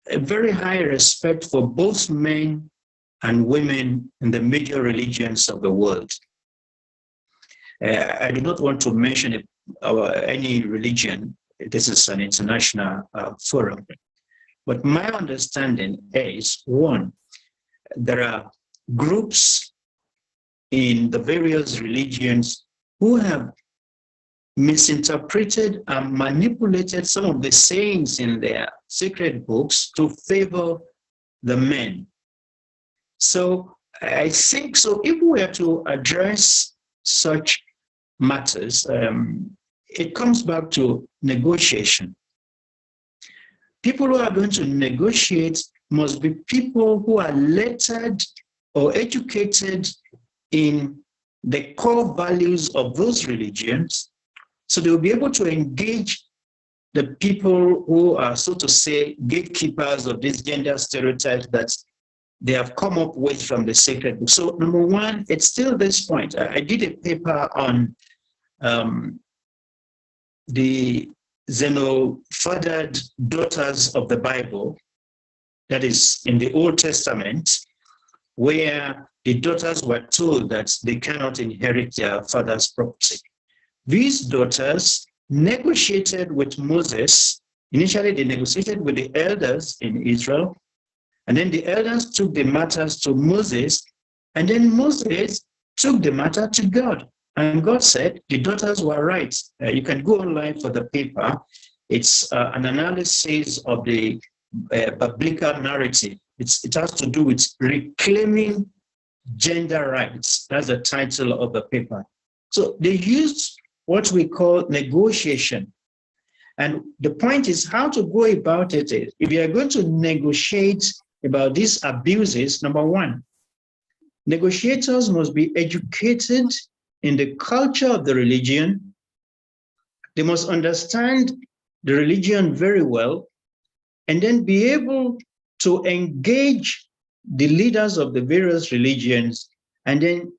a very high respect for both men and women in the major religions of the world. I do not want to mention any religion. This is an international forum. But my understanding is, one, there are groups in the various religions who have misinterpreted and manipulated some of the sayings in their sacred books to favor the men. So I think, so if we are to address such matters, it comes back to negotiation. People who are going to negotiate must be people who are lettered or educated in the core values of those religions, so they will be able to engage the people who are, so to say, gatekeepers of these gender stereotypes that they have come up with from the sacred book. So number one, it's still this point. I did a paper on the xenofathered daughters of the Bible, that is in the Old Testament, where the daughters were told that they cannot inherit their father's property. These daughters negotiated with Moses. Initially, they negotiated with the elders in Israel, and then the elders took the matters to Moses, And then Moses took the matter to God. And God said, the daughters were right. You can go online for the paper. It's an analysis of the biblical narrative. It has to do with reclaiming gender rights. That's the title of the paper. So they used what we call negotiation. And the point is how to go about it is, if you are going to negotiate about these abuses, number one, negotiators must be educated in the culture of the religion. They must understand the religion very well, and then be able to engage the leaders of the various religions, and then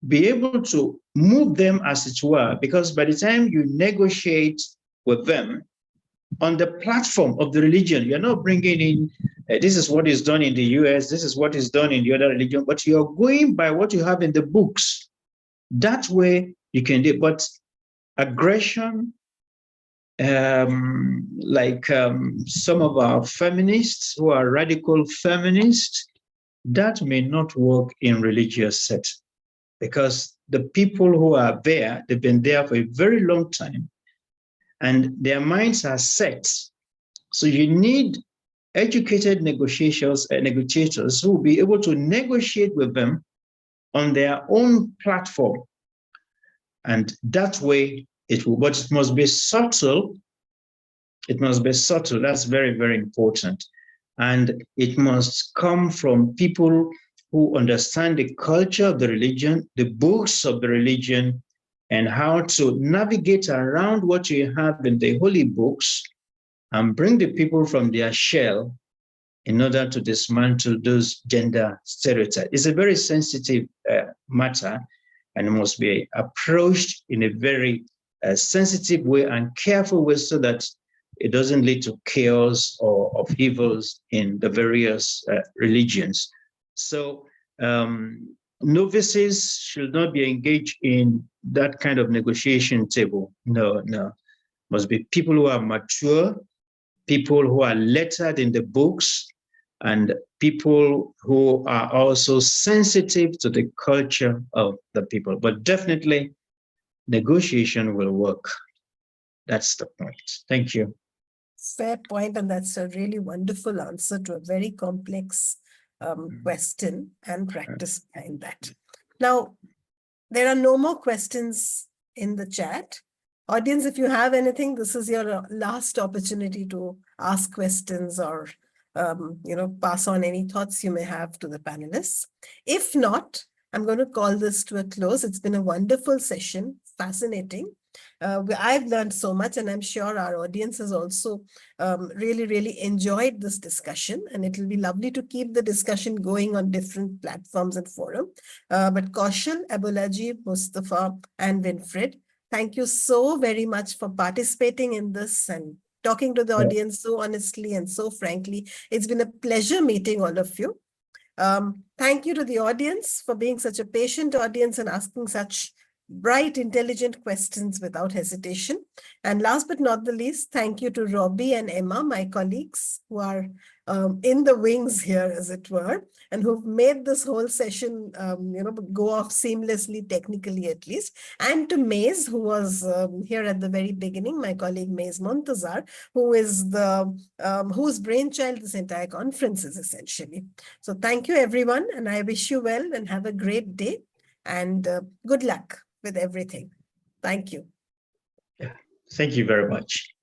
be able to move them, as it were, because by the time you negotiate with them on the platform of the religion, you're not bringing in, this is what is done in the US, this is what is done in the other religion, but you're going by what you have in the books. That way you can do, but aggression, some of our feminists who are radical feminists, that may not work in religious setting, because the people who are there, they've been there for a very long time, and their minds are set. So you need educated negotiators who will be able to negotiate with them on their own platform. And that way it will, but it must be subtle. It must be subtle. That's very, very important. And it must come from people who understand the culture of the religion, the books of the religion, and how to navigate around what you have in the holy books and bring the people from their shell in order to dismantle those gender stereotypes. It's a very sensitive matter, and it must be approached in a very sensitive way and careful way, so that it doesn't lead to chaos or upheavals in the various religions. So novices should not be engaged in that kind of negotiation table. No. Must be people who are mature, people who are lettered in the books, and people who are also sensitive to the culture of the people. But definitely, negotiation will work. That's the point. Thank you. Fair point, and that's a really wonderful answer to a very complex question and practice behind that. Now, there are no more questions in the chat. Audience, if you have anything, this is your last opportunity to ask questions or pass on any thoughts you may have to the panelists. If not, I'm going to call this to a close. It's been a wonderful session, fascinating. I've learned so much, and I'm sure our audience has also really, really enjoyed this discussion, and it will be lovely to keep the discussion going on different platforms and forums. But Kaushal, Abulaji, Mustafa, and Winfred, thank you so very much for participating in this and talking to the audience so honestly and so frankly. It's been a pleasure meeting all of you. Thank you to the audience for being such a patient audience and asking such bright, intelligent questions without hesitation. And last but not the least, thank you to Robbie and Emma, my colleagues who are in the wings here, as it were, and who've made this whole session, go off seamlessly, technically at least. And to Mays, who was here at the very beginning, my colleague Mays Montazar, who is the whose brainchild this entire conference is essentially. So thank you, everyone, and I wish you well and have a great day, and good luck with everything. Thank you. Thank you very much.